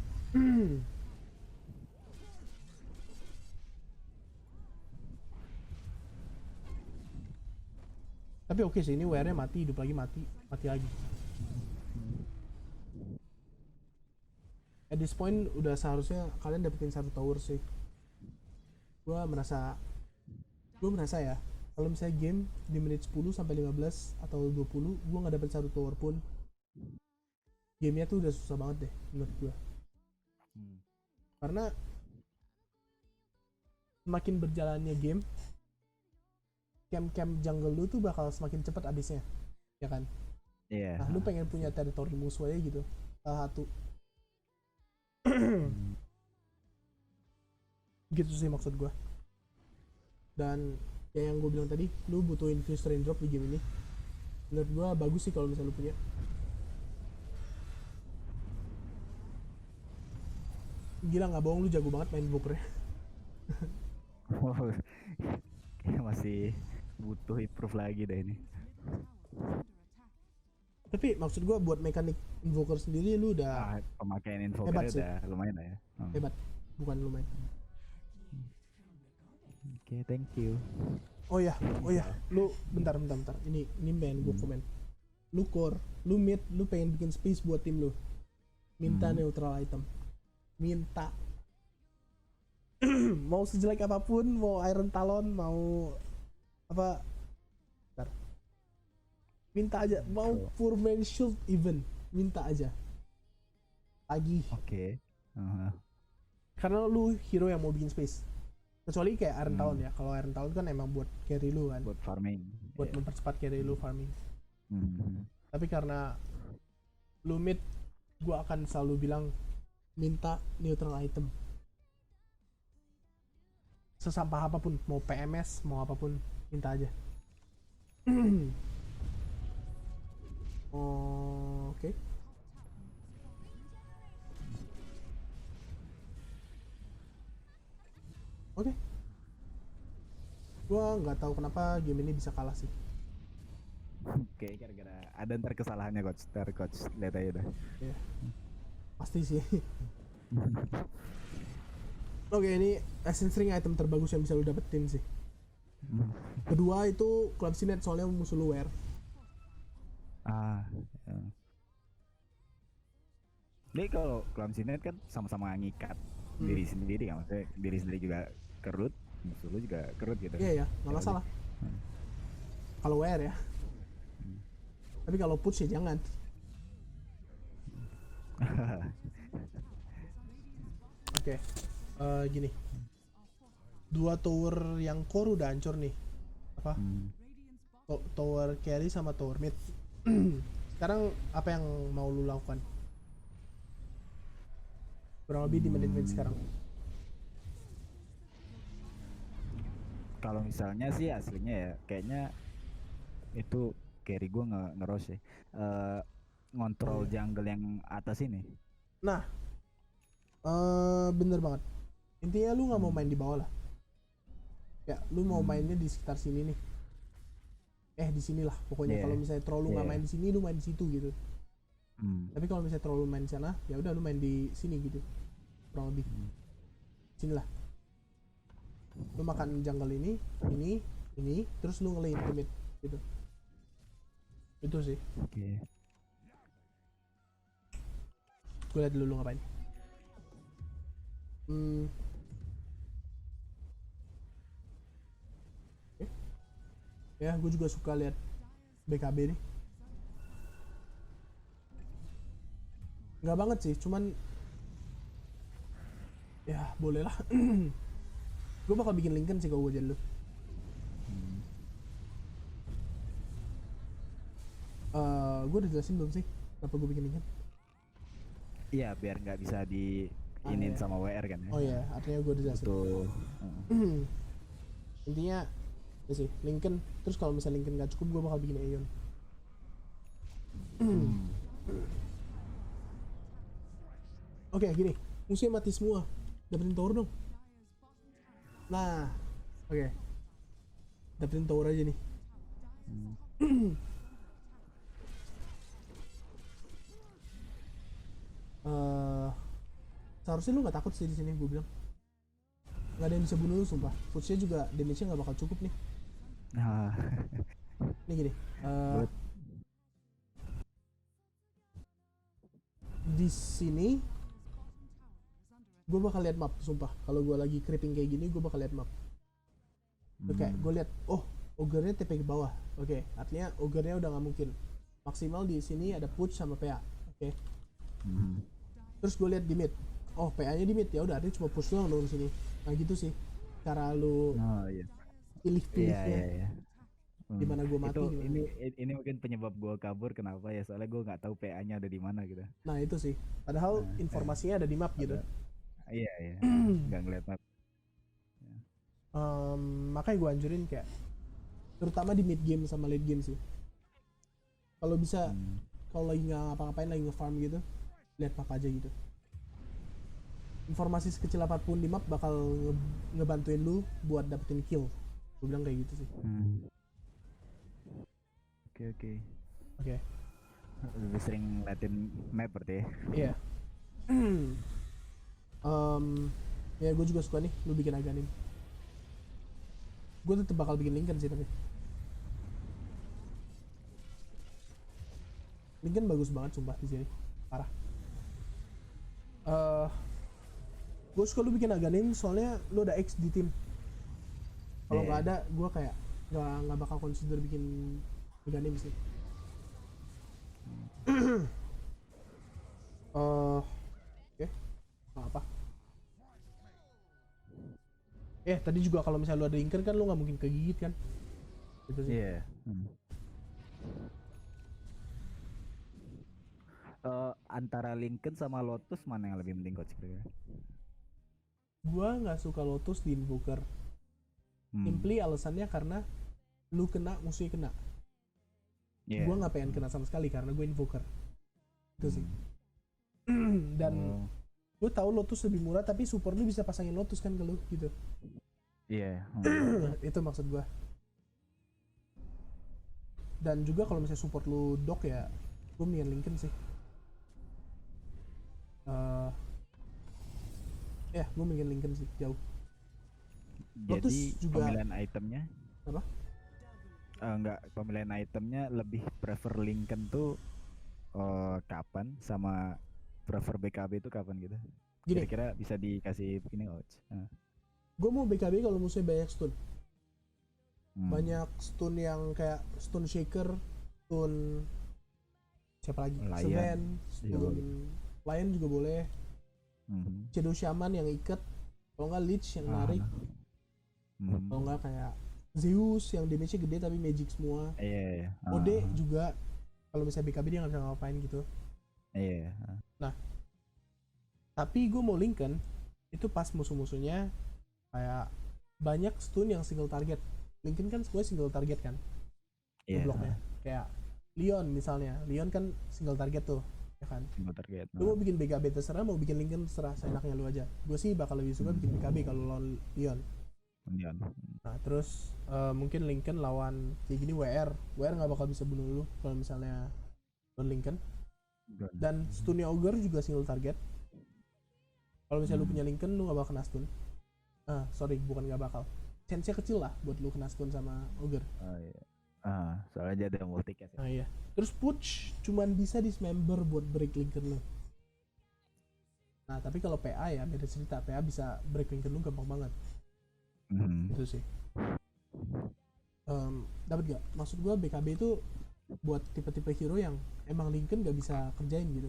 Tapi oke sih, ini WR-nya mati, hidup lagi, mati lagi. At this point udah seharusnya kalian dapetin 1 tower sih. Gue merasa ya, kalau misalnya game di menit 10 sampai 15 atau 20 gue nggak dapet 1 tower pun, gamenya tuh udah susah banget deh menurut gue. Karena semakin berjalannya game, camp jungle lu tuh bakal semakin cepat abisnya, ya kan? Nah, lu pengen punya teritori musuh aja gitu, salah satu. Gitu sih maksud gue. Dan ya yang gue bilang tadi, lu butuh infuse raindrop di game ini. Menurut gue bagus sih kalau misalnya lu punya. Gila nggak bohong, lu jago banget main Invoker-nya. Kayak masih butuh improve lagi deh ini. Tapi maksud gue buat mekanik Invoker sendiri lu udah pemakaian Invoker udah lumayan lah ya. Hebat, bukan lumayan. Oke, thank you. Oh ya, lu bentar. Ini pengen gue komen. Lu core, lu mid, lu pengen bikin space buat tim lu. Minta neutral item. Minta. Mau sejelek apapun, mau Iron Talon, mau apa? Bentar. Minta aja, mau Poor Man Shield even, minta aja. Lagi. Oke. Karena lu hero yang mau bikin space. Kecuali kayak Iron Talon ya. Kalau Iron Talon kan emang buat carry lu kan. Buat farming. Buat mempercepat carry lu farming. Tapi karena lu mid, gua akan selalu bilang minta neutral item. Sesampah apapun, mau PMS, mau apapun, minta aja. Oke. Oke. Gua nggak tahu kenapa game ini bisa kalah sih. Oke, gara-gara ada ntar kesalahannya coach. Ntar coach lihat aja dah. Ya. Pasti sih. Oke, ini essence ring item terbagus yang bisa lu dapetin sih. Kedua itu Club Sinet, soalnya musuh lu wear. Ya. Jadi kalau Club Sinet kan sama-sama ngikat diri sendiri kan, maksudnya diri sendiri juga kerut, musuh lu juga kerut gitu. Iya, nggak masalah. Kalau wear ya. Tapi kalau push ya jangan. Oke. Gini. Dua tower yang core udah hancur nih. Apa? Tower carry sama tower mid. Sekarang apa yang mau lu lakukan? Kurang lebih di menit-menit sekarang. Kalau misalnya sih aslinya ya kayaknya itu carry gue ngeros ya. Ngontrol jungle yang atas ini. Nah, bener banget. Intinya lu nggak mau main di bawah lah. Ya, lu mau mainnya di sekitar sini nih. Di sinilah pokoknya. Kalau misalnya terlalu nggak main di sini, lu main di situ gitu. Tapi kalau misalnya terlalu main di sana, ya udah lu main di sini gitu. Kurang lebih. Sinilah. Lu makan jungle ini, terus lu nge-lane ke mid gitu. Itu sih. Oke. Gue liat dulu lu ngapain. Ya, gue juga suka lihat BKB nih. Nggak banget sih, cuman ya boleh lah. Gue bakal bikin Lincoln sih kalau gue jadi lu. Gue udah jelasin belum sih kenapa gue bikin Lincoln? Iya, biar nggak bisa diinin sama WR kan ya. Oh iya, artinya gue udah jelasin. Betul. Intinya ya sih, Lincoln. Terus kalau misalnya Lincoln gak cukup, gue bakal bikin Aeon. Oke, gini. Musuhnya mati semua. Dapetin tower dong. Nah, oke. Dapetin tower aja nih. Seharusnya lu gak takut sih di sini, gue bilang. Gak ada yang bisa bunuh lu, sumpah. Pushnya juga damage-nya gak bakal cukup nih. Nah, Ini gini. Di sini gue bakal lihat map, sumpah. Kalau gue lagi creeping kayak gini, gue bakal lihat map. Oke, gue lihat. Oh, ogre-nya TP ke bawah. Oke, artinya ogre-nya udah nggak mungkin. Maksimal di sini ada push sama PA. Oke. Terus gue lihat di mid. Oh, PA-nya di mid. Ya udah, artinya cuma push doang dong di sini. Nah gitu sih. Cara lu pilih-pilihnya. Iya. Dimana gue mati. Itu ini mungkin penyebab gue kabur kenapa ya, soalnya gue nggak tahu PA-nya ada di mana gitu. Nah itu sih. Padahal informasinya ada di map gitu. Iya. Nggak ngeliat map. Makanya gue anjurin kayak terutama di mid game sama late game sih. Kalau bisa, kalau lagi nggak ngapa-ngapain, lagi nge-farm gitu, lihat map aja gitu. Informasi sekecil apapun di map bakal ngebantuin lu buat dapetin kill. Gue bilang kayak gitu sih. Oke. Oke. Lebih sering ngeliatin map berarti ya. Iya. Ya gue juga suka nih lu bikin Aghanim. gue tetap bakal bikin Lincoln sih tapi. Lincoln bagus banget sumpah di sini, parah. Gue suka lu bikin Aghanim soalnya lu ada X di tim. Kalau nggak ada, gue kayak nggak bakal consider bikin Aghanim sih. Oke, apa? Tadi juga kalau misalnya lu ada Lincoln kan lu nggak mungkin kegigit kan? Gitu sih. Iya. Antara Lincoln sama Lotus mana yang lebih penting coach kira-kira? Gua nggak suka Lotus di Invoker. Simply alasannya karena lu kena, musuhnya kena. Gua nggak pengen kena sama sekali karena gue Invoker. Itu sih. Dan gue tahu Lotus lebih murah tapi support lu bisa pasangin Lotus kan ke lu gitu. Iya. Itu maksud gue. Dan juga kalau misalnya support lu dok ya, gue mendingan Lincoln sih. Gue mendingan Lincoln sih jauh. Lotus Jadi juga pemilihan itemnya apa? Enggak, pemilihan itemnya lebih prefer Lincoln tuh kapan, sama prefer BKB itu kapan gitu? Gini, Kira-kira bisa dikasih ini coach. gue mau BKB kalau musuhnya banyak stun. Banyak stun yang kayak stun shaker, stun siapa lagi? Seven, stun Lion juga boleh. Shadow Shaman yang ikat, kalau nggak Lich yang narik, kalau nggak kayak Zeus yang damage-nya gede tapi magic semua. Ode juga kalau misalnya BKB dia nggak bisa ngapain gitu. Nah, tapi gue mau Lincoln itu pas musuh-musuhnya kayak banyak stun yang single target. Lincoln kan semuanya single target kan, bloknya. Kayak Leon misalnya, Leon kan single target tuh, ya kan. Single target. Lu mau bikin BKB terserah, mau bikin Lincoln terserah, seenaknya lu aja. Gue sih bakal lebih suka bikin BKB kalau lawan Leon. Nah terus mungkin Lincoln lawan kayak gini WR nggak bakal bisa bunuh lu kalau misalnya lawan Lincoln. Dan stunnya Ogre juga single target. Kalau misalnya lu punya Lincoln, lu gak bakal kena stun. Bukan gak bakal. Chance-nya kecil lah buat lu kena stun sama Ogre. Soalnya dia ada multi-cast. Iya. Terus Push cuman bisa dismember buat break Lincoln lu. Nah, tapi kalau PA ya beda cerita. PA bisa break Lincoln lu gampang banget. Itu sih. Dapat gak? Maksud gua BKB itu buat tipe-tipe hero yang emang Lincoln gak bisa kerjain gitu.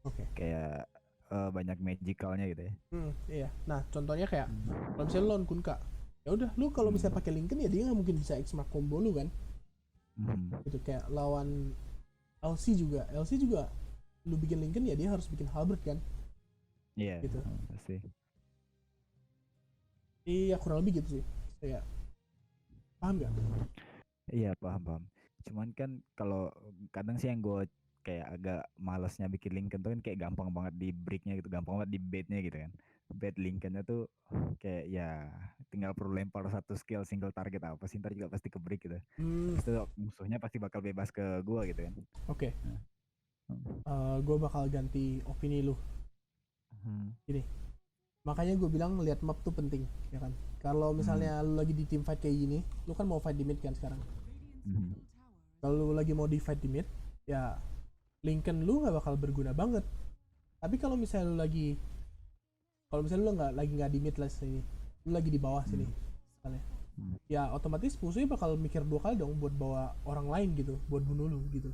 Oke. Kayak banyak magicalnya gitu ya. Iya. Nah, contohnya kayak kalau misalnya lawan Kunkka, ya udah lu kalau misalnya pakai Lincoln ya dia nggak mungkin bisa X-Mark combo lu kan. Gitu kayak lawan LC juga lu bikin Lincoln ya dia harus bikin Halberd kan. Gitu. Pasti. Iya, kurang lebih gitu sih. Kayak paham gak? Iya, paham. Cuman kan kalau kadang sih yang gue kayak agak malesnya bikin Lincoln tuh kan kayak gampang banget di breaknya gitu, gampang banget di baitnya gitu kan. Bait Lincolnnya tuh kayak ya tinggal perlu lempar satu skill single target apa sih, ntar juga pasti ke break gitu. Terus tuh musuhnya pasti bakal bebas ke gua gitu kan. Oke. Gue bakal ganti opini lu. Gini, makanya gue bilang lihat map tuh penting, ya kan. Kalau misalnya lu lagi di team fight kayak gini, lu kan mau fight di mid kan sekarang. Kalau lu lagi mau di fight di mid, ya Lincoln lu nggak bakal berguna banget. Tapi kalau misalnya lu nggak di mid lah sini, lu lagi di bawah sini, misalnya, ya otomatis musuhnya bakal mikir 2 kali dong buat bawa orang lain gitu, buat bunuh lu gitu.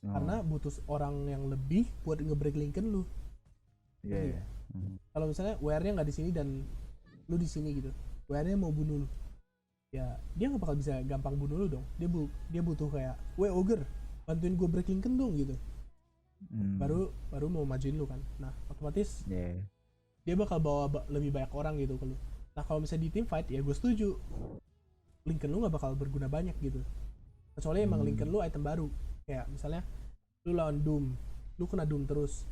Karena butuh orang yang lebih buat ngebreak Lincoln lu. Kalau misalnya WR-nya nggak di sini dan lu di sini gitu, WR-nya mau bunuh lu, ya dia nggak bakal bisa gampang bunuh lu dong. Dia butuh kayak, Ogre bantuin gue break Lincoln dong gitu. Baru mau majuin lu kan. Nah otomatis dia bakal bawa lebih banyak orang gitu ke lu. Nah kalau misalnya di team fight ya gue setuju Lincoln lu nggak bakal berguna banyak gitu, kecuali emang Lincoln lu item baru. Kayak misalnya lu lawan Doom, lu kena Doom terus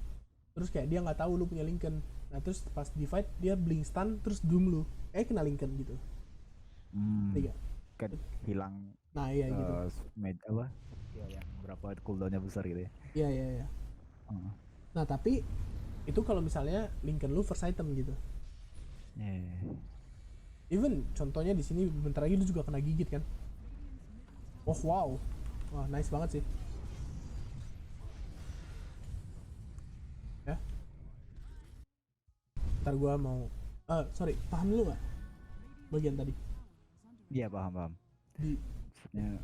kayak dia nggak tahu lu punya Lincoln. Nah terus pas di fight dia blink stun terus Doom lu kena Lincoln gitu. Kan hilang. Nah iya gitu. Apa? Ya, yang berapa cooldownnya besar gitu ya. Iya. Nah tapi itu kalau misalnya Lincoln lu first item gitu. Even contohnya di sini bentar lagi lu juga kena gigit kan. Oh wow, wah nice banget sih. Ya, ntar gua mau, sorry, paham lu nggak bagian tadi? Iya paham. Di Maksudnya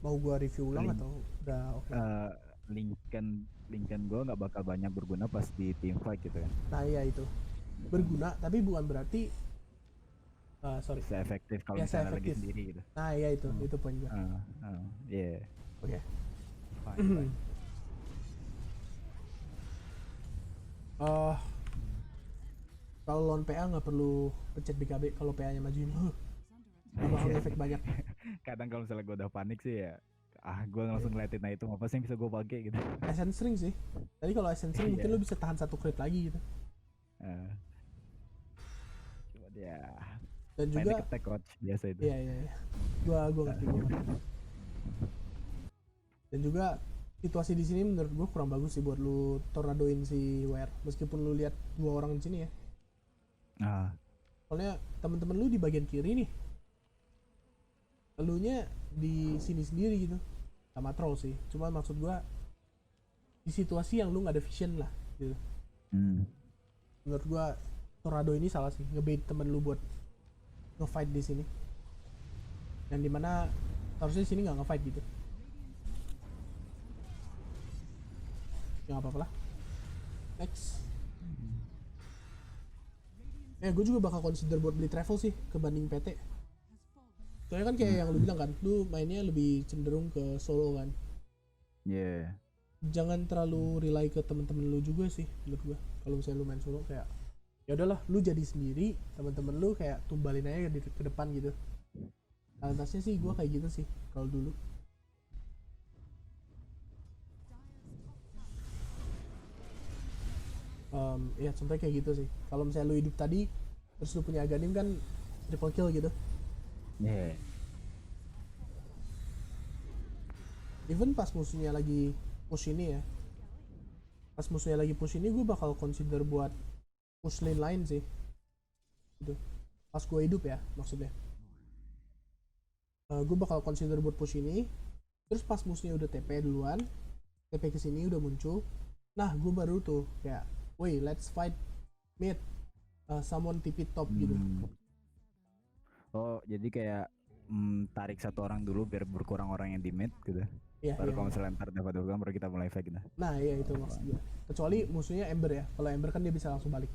mau gua review ulang link atau udah oke? eh, Lincoln gue nggak bakal banyak berguna pas di team fight gitu kan. Nah iya itu berguna, tapi bukan berarti sorry, Seefektif kalau ya saya misalnya lagi efektif. sendiri gitu. Nah iya itu poin gua. Iya, Oke. fine. Eh kalau lawan PA nggak perlu pencet BKB kalau PA nya majuin. Nggak bakal efek banyak. Kadang kalau misalnya gue udah panik sih ya, gue langsung ngeliatin, nah itu apa sih yang bisa gue pakai gitu. Essence ring sih. Tadi kalau Essence ring mungkin Iya. lu bisa tahan satu crit lagi gitu. Eh, Cuma dia Dan mainnya juga ke tech coach biasa itu. iya. Gua ngerti. Dan juga situasi di sini menurut gua kurang bagus sih buat lu tornadoin si Wear. Meskipun lu lihat dua orang di sini ya. Ah, Soalnya temen-temen lu di bagian kiri nih. Elunya di sini sendiri gitu. Sama troll sih. Cuma maksud gua di situasi yang lu nggak ada vision lah gitu. Menurut gua tornado ini salah sih, ngebait temen lu buat ngefight di sini. Yang dimana harusnya di sini nggak ngefight gitu. Ya nggak apa-apa lah. Next. Gue juga bakal consider buat beli travel sih kebanding PT. Soalnya kan kayak yang lu bilang kan, lu mainnya lebih cenderung ke solo kan. yeah. Jangan terlalu rely ke temen-temen lu juga sih menurut gua. Kalau misalnya lu main solo kayak ya udahlah lu jadi sendiri, temen-temen lu kayak tumbalin aja ke depan gitu. Atasnya sih gua kayak gitu sih kalau dulu. Ya contohnya kayak gitu sih. Kalau misalnya lu hidup tadi terus lu punya Aghanim kan triple kill gitu. Yeah. Even pas musuhnya lagi push ini ya, pas musuhnya lagi push ini gue bakal consider buat push lane lain sih gitu. Pas gue hidup ya maksudnya, gue bakal consider buat push ini. Terus pas musuhnya udah TP duluan, TP kesini udah muncul, nah gue baru tuh kayak wait let's fight mid, someone TP top gitu. Oh, jadi kayak tarik satu orang dulu biar berkurang orang yang di mid gitu. Iya Baru iya kalau iya. misalnya ntar dapat duluan baru kita mulai fight gitu. Nah iya itu maksud gue. Kecuali musuhnya Ember ya, kalau Ember kan dia bisa langsung balik.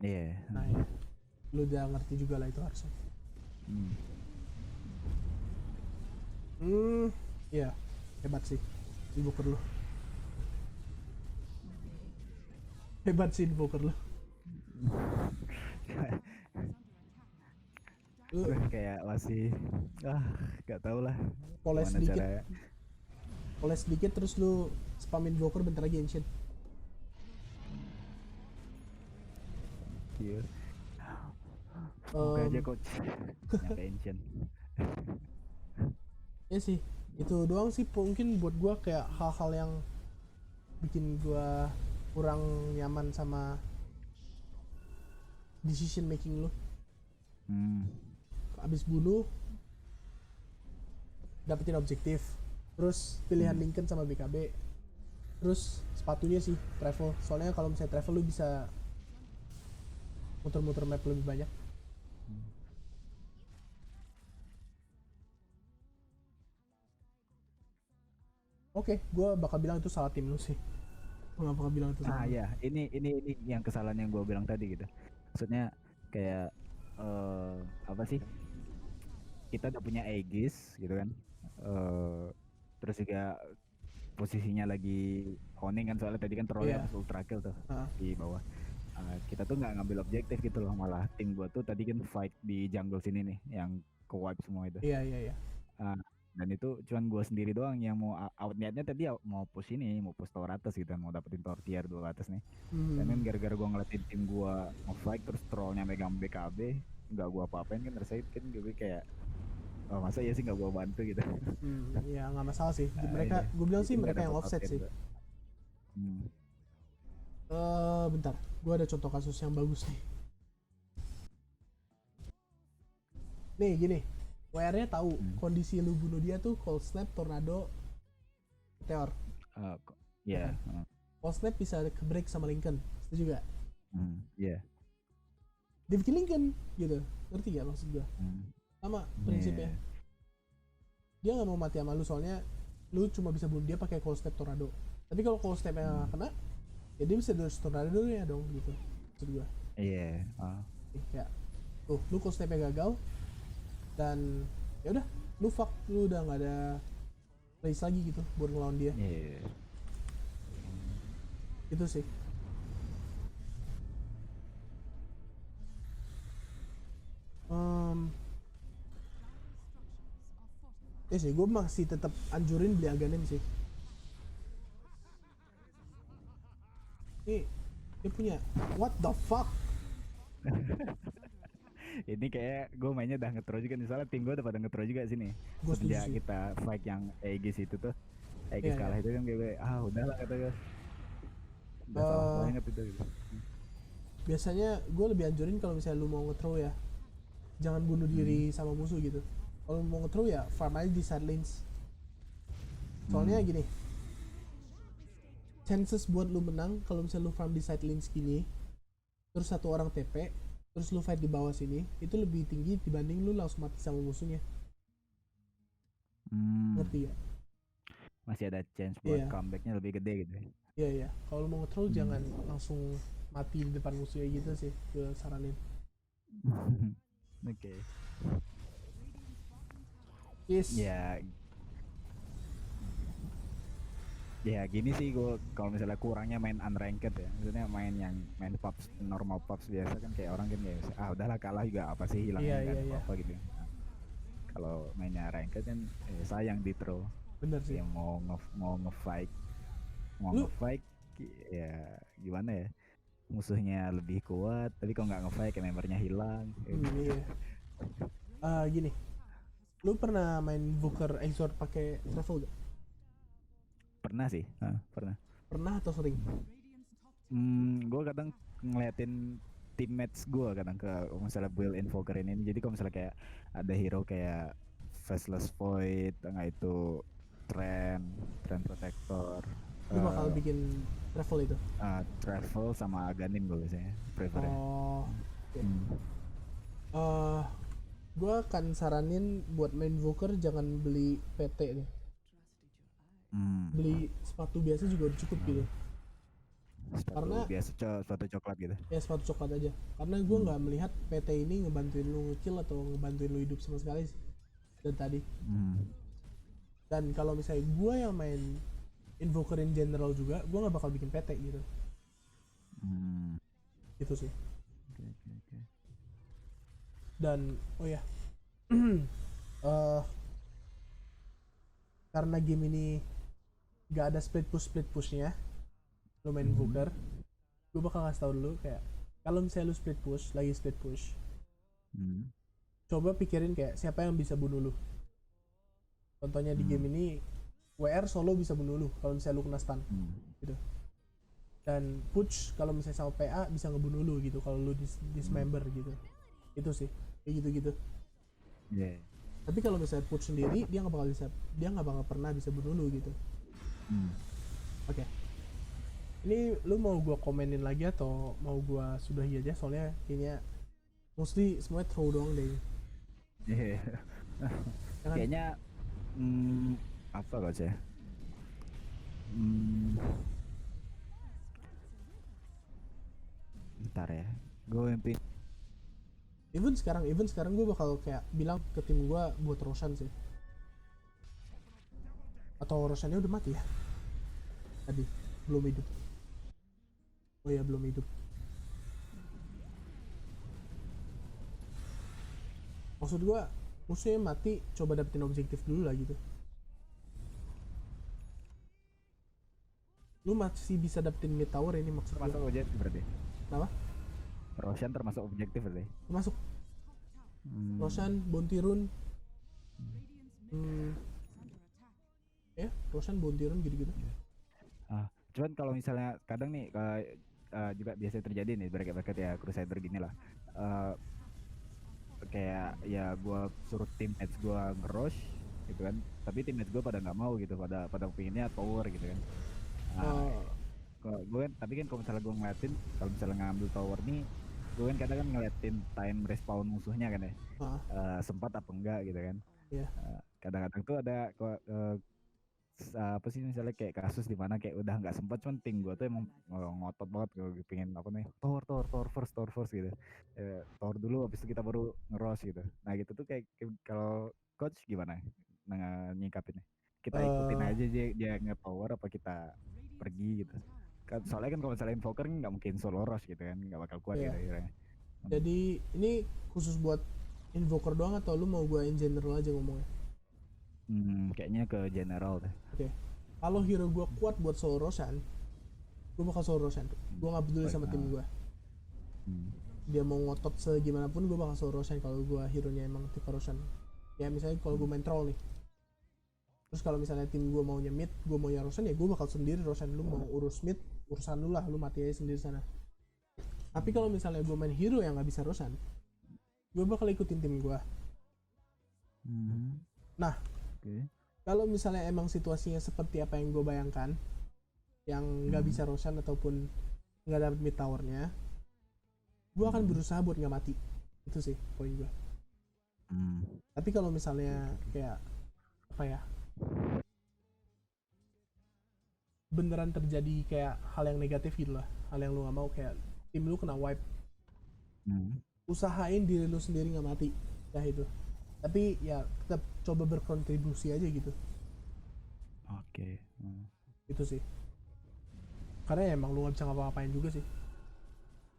Iya. Nah ya, lu udah ngerti juga lah itu harusnya. Iya, hebat sih Invoker lu. Hebat sih Invoker lu. Lu Kayak masih gak tau lah poles gimana dikit, caranya. poles dikit terus lu spam Invoker bentar lagi Ancient. Iya. Semoga aja coach nyampe ancient. Ya sih, itu doang sih mungkin buat gua kayak hal-hal yang bikin gua kurang nyaman sama decision making lu. Abis bunuh dapetin objektif, terus pilihan Lincoln sama BKB, terus sepatunya sih travel. Soalnya kalau misalnya travel lu bisa muter-muter map lebih banyak. Oke, gue bakal bilang itu salah tim lu sih. Gue gak bakal bilang itu salah lu. Ya, ini yang kesalahan yang gue bilang tadi gitu. Maksudnya kayak apa sih? Kita udah punya Aegis gitu kan. Terus juga posisinya lagi honing kan, soalnya tadi kan trollnya habis ultra kill tuh di bawah. Kita tuh nggak ngambil objektif gitu loh, malah tim gua tuh tadi kan fight di jungle sini nih yang ke wipe semua itu. Iya. Dan itu cuman gua sendiri doang yang mau out, niatnya tadi mau push ini, mau push tower atas gitu, mau dapetin tower tier 2 ke atas nih. Dan kan gara-gara gua ngeliatin tim gua nge-fight terus trollnya megang BKB, nggak gua apa-apain kan, rasanya kan gue kayak masa ya sih nggak gua bantu gitu. Ya nggak masalah sih. Mereka, gue bilang sih mereka yang offset sih. Bentar, gue ada contoh kasus yang bagus nih. Nih gini, WR-nya tahu kondisi lu bunuh dia tuh cold snap, tornado, meteor. Ya Ya. kan? Cold snap bisa ke break sama Lincoln, setuju gak? Iya. Dia bikin Lincoln gitu, ngerti gak maksud gue? Sama prinsipnya. Yeah. Dia nggak mau mati sama lu soalnya lu cuma bisa bunuh dia pakai cold snap tornado. Tapi kalau cold snap yang kena, ya dia bisa dodge tornado ya dong gitu. Maksud gue. Iya. Kayak tuh lu cold snapnya gagal dan ya udah lu fuck, lu udah nggak ada place lagi gitu buat ngelawan dia. Iya. Itu sih. Ya sih, gue masih tetap anjurin beli Aghanim sih. Ini dia punya what the fuck. Ini kayak gue mainnya udah ngetro juga nih, soalnya tim gue udah pada ngetro juga sini. Gue setuju Semenjak sih. kita fight yang Aegis itu tuh, Aegis Iya, kalah iya. itu kan kayak udahlah kata gue, udah salah Eh, banget itu gitu. Biasanya gue lebih anjurin kalau misalnya lu mau nge-throw ya, jangan bunuh diri sama musuh gitu. Kalau mau nge-throw ya farm aja di side lanes. Soalnya gini, chances buat lu menang kalau misalnya lu farm di side lanes gini, terus satu orang TP, terus lu fight di bawah sini, itu lebih tinggi dibanding lu langsung mati sama musuhnya. Ngerti ya? Masih ada chance buat Iya, comebacknya lebih gede gitu. iya, iya. Kalau lu mau nge-throw jangan langsung mati di depan musuhnya gitu sih, gue saranin. Oke. Yes. Ya, ya gini sih gue kalau misalnya kurangnya main unranked ya, maksudnya main pubs normal pubs biasa kan kayak orang kan kayak udahlah kalah juga apa sih, hilangnya Iya, nggak iya, ada iya. apa-apa gitu. Nah, kalau mainnya ranked kan sayang di throw. Bener sih. Ya mau ngefight Lu ya gimana ya, musuhnya lebih kuat tapi kalau nggak ngefight kayak membernya hilang. iya. Gini, lu pernah main Booker Exort pakai travel gak? Pernah sih, pernah. Pernah atau sering? Gue kadang ngeliatin teammates gue kadang ke misalnya build invoker ini, jadi kalau misalnya kayak ada hero kayak Faceless Void, nggak itu Trend Protector, Lu bakal bikin travel itu? Travel sama Aghanim gue biasanya prefernya. Oh, oke. Gue akan saranin buat main Invoker jangan beli PT nih. Beli sepatu biasa juga udah cukup gitu. Sepatu Karena biasa, sepatu coklat gitu. ya sepatu coklat aja. Karena gue nggak melihat PT ini ngebantuin lu ngekill atau ngebantuin lu hidup sama sekali dan tadi. Dan kalau misalnya gue yang main Invoker in general juga, gue nggak bakal bikin PT gitu. Gitu sih. Okay. Dan oh ya, karena game ini gak ada split pushnya, lo main Invoker, gue bakal kasih tau dulu kayak kalau misalnya lu split push, coba pikirin kayak siapa yang bisa bunuh lu. Contohnya di game ini WR solo bisa bunuh lu kalau misalnya lu kena stun gitu. Dan push kalau misalnya sama PA bisa ngebunuh lu gitu kalau lu dismember gitu. Itu sih kayak gitu-gitu. Yeah. Tapi kalau misalnya push sendiri dia nggak bakal pernah bisa bunuh lu gitu. Oke. Ini lu mau gua komenin lagi atau mau gua sudahi aja soalnya kayaknya mostly semuanya throw doang deh. Yeah. Kayaknya apa kok sih? Bentar ya, gue mimpi. Even sekarang gue bakal kayak bilang ke tim gue buat Roshan sih. Atau Roshannya udah mati ya? Tadi belum hidup. Oh iya belum hidup. Maksud gue musuhnya mati, coba dapetin objektif dulu lah gitu. Lu masih bisa dapetin mid tower ini maksud gue. Termasuk objektif berarti? Kenapa? Roshan termasuk objektif berarti? Termasuk Roshan, Bontirun, ya Roshan, Bontirun gitu-gitu. Cuman kalau misalnya kadang nih juga biasa terjadi nih bracket-bracket ya Crusader gini lah. Eh, Kayak ya gue suruh teammates gue nge-rush gitu kan, tapi teammates gue pada nggak mau gitu, pada pada pinginnya tower gitu kan. Nah, Oh, kalau gue kan, tapi kan kalau misalnya gue ngeliatin, kalau misalnya ngambil tower nih, gue kan kadang kan ngeliatin time respawn musuhnya kan ya. ah, Sempat apa enggak gitu kan. iya. Kadang-kadang tuh ada kok apa sih misalnya kayak kasus di mana kayak udah nggak sempat, cuman tim gue tuh emang ngotot banget gue pengen apa nih, tower first gitu. Tower dulu habis itu kita baru ngeros gitu. Nah gitu tuh kayak kalau coach gimana nyingkapinnya, kita ikutin Eh, aja dia nge-tower apa kita pergi gitu kan. Soalnya kan kalau misalnya invoker kan nggak mungkin solo rush gitu kan, nggak bakal kuat gitu iya. akhirnya. Jadi ini khusus buat invoker doang atau lu mau gue in general aja ngomongnya? Kayaknya ke general deh. Oke. Kalau hero gue kuat buat solo Roshan, gue bakal solo Roshan. Gue gak peduli Baik, sama tim gue. hmm, Dia mau ngotot segimana pun gue bakal solo Roshan kalau gue hero nya emang tipe Roshan. Ya misalnya kalau gue hmm, main troll nih. Terus kalau misalnya tim gue maunya mid, gue maunya Roshan, ya gue bakal sendiri Roshan. Lu mau urus mid, urusan lu lah, lu mati aja sendiri sana. Tapi kalau misalnya gue main hero yang gak bisa Roshan, gue bakal ikutin tim gue. hmm, Nah, oke. kalau misalnya emang situasinya seperti apa yang gue bayangkan, yang nggak Hmm, bisa Roshan ataupun nggak dapet mid towernya, gue akan berusaha buat nggak mati. Itu sih poin gue. hmm, Tapi kalau misalnya kayak apa ya, beneran terjadi kayak hal yang negatif gitu lah, hal yang lu nggak mau, kayak tim lu kena wipe, hmm. usahain diri lu sendiri nggak mati, ya itu. Tapi ya tetap coba berkontribusi aja gitu. Oke. Itu sih, karena ya emang lu nggak bisa ngapa-ngapain juga sih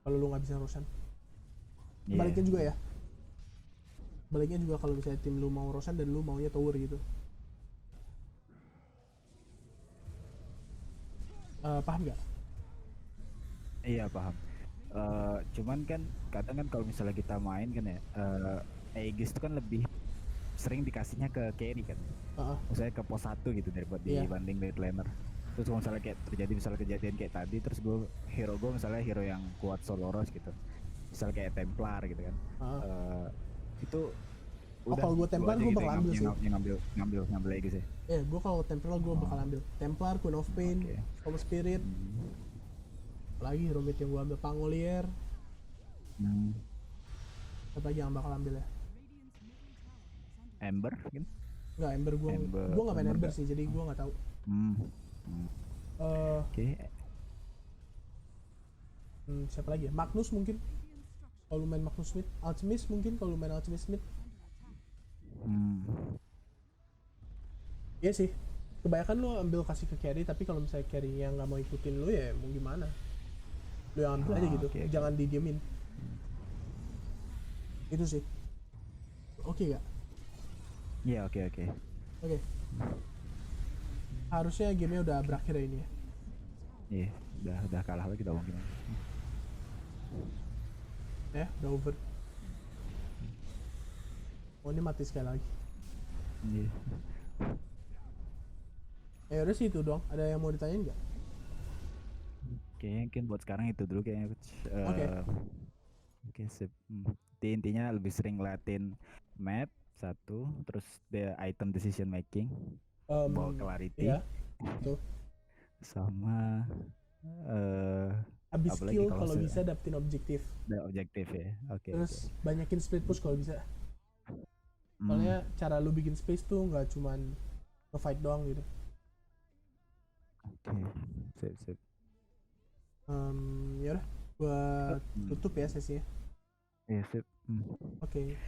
kalau lu nggak bisa Roshan. Iya. Baliknya juga ya, baliknya juga kalau misalnya tim lu mau Roshan dan lu maunya tower gitu. Paham nggak? Iya paham. Cuman kan kadang kan kalau misalnya kita main kan ya, Aegis itu kan lebih sering dikasihnya ke carry kan. Heeh, Misalnya ke pos satu gitu daripada iya. dibanding mid laner. Terus kalau misalnya kayak terjadi misalnya kejadian kayak tadi, terus gue misalnya hero yang kuat solo rush gitu. Misalnya kayak Templar gitu kan. Heeh. eh itu Oh, udah kalau gue lu Templar aja gue gitu bakal yang, ambil sih. ngambil Aegis ya. Ya, gue kalau Templar gue bakal Oh, ambil Templar, Queen of Pain, oke. Storm Spirit, Hmm. lagi hero mid yang gue ambil Pangolier. Hmm. Apa lagi yang bakal ambil ya? Ember mungkin. Nggak, Ember Ember, gue nggak main Ember nggak? sih, jadi gue nggak tahu. Hmm. Hmm. Eh, Oke. siapa lagi ya? Magnus mungkin. Kalau main Magnus Smith, Alchemist mungkin kalau main Alchemist Smith. Hmm. Iya sih. Kebanyakan lu ambil kasih ke carry, tapi kalau misalnya carry yang nggak mau ikutin lu ya mau gimana? Lu yang ambil aja Ah, gitu, oke, oke. jangan didiemin. Itu sih. Oke gak? Iya, oke, oke. Oke. Harusnya gamenya udah berakhir ya ini ya. Iya, udah kalah lagi kita mungkin. Ya, udah over. Oh, ini mati sekali lagi. Iya. Ya udah sih itu dong. Ada yang mau ditanyain nggak? Kayaknya mungkin buat sekarang itu dulu kayaknya, Coach. Oke. Oke, sip. Intinya lebih sering ngeliatin map satu, terus the item decision making, bawa clarity, Iya. Tuh. sama eh Habis apalagi skill kalau kalau bisa dapetin objektif. ada objektif ya. Oke, oke. Terus banyakin split push kalau bisa. Hmm, Soalnya cara lu bikin space tuh nggak cuman nge-fight doang gitu. oke. Sip, sip. Ya udah, gua Hmm, tutup ya sesinya. iya, sip. Oke.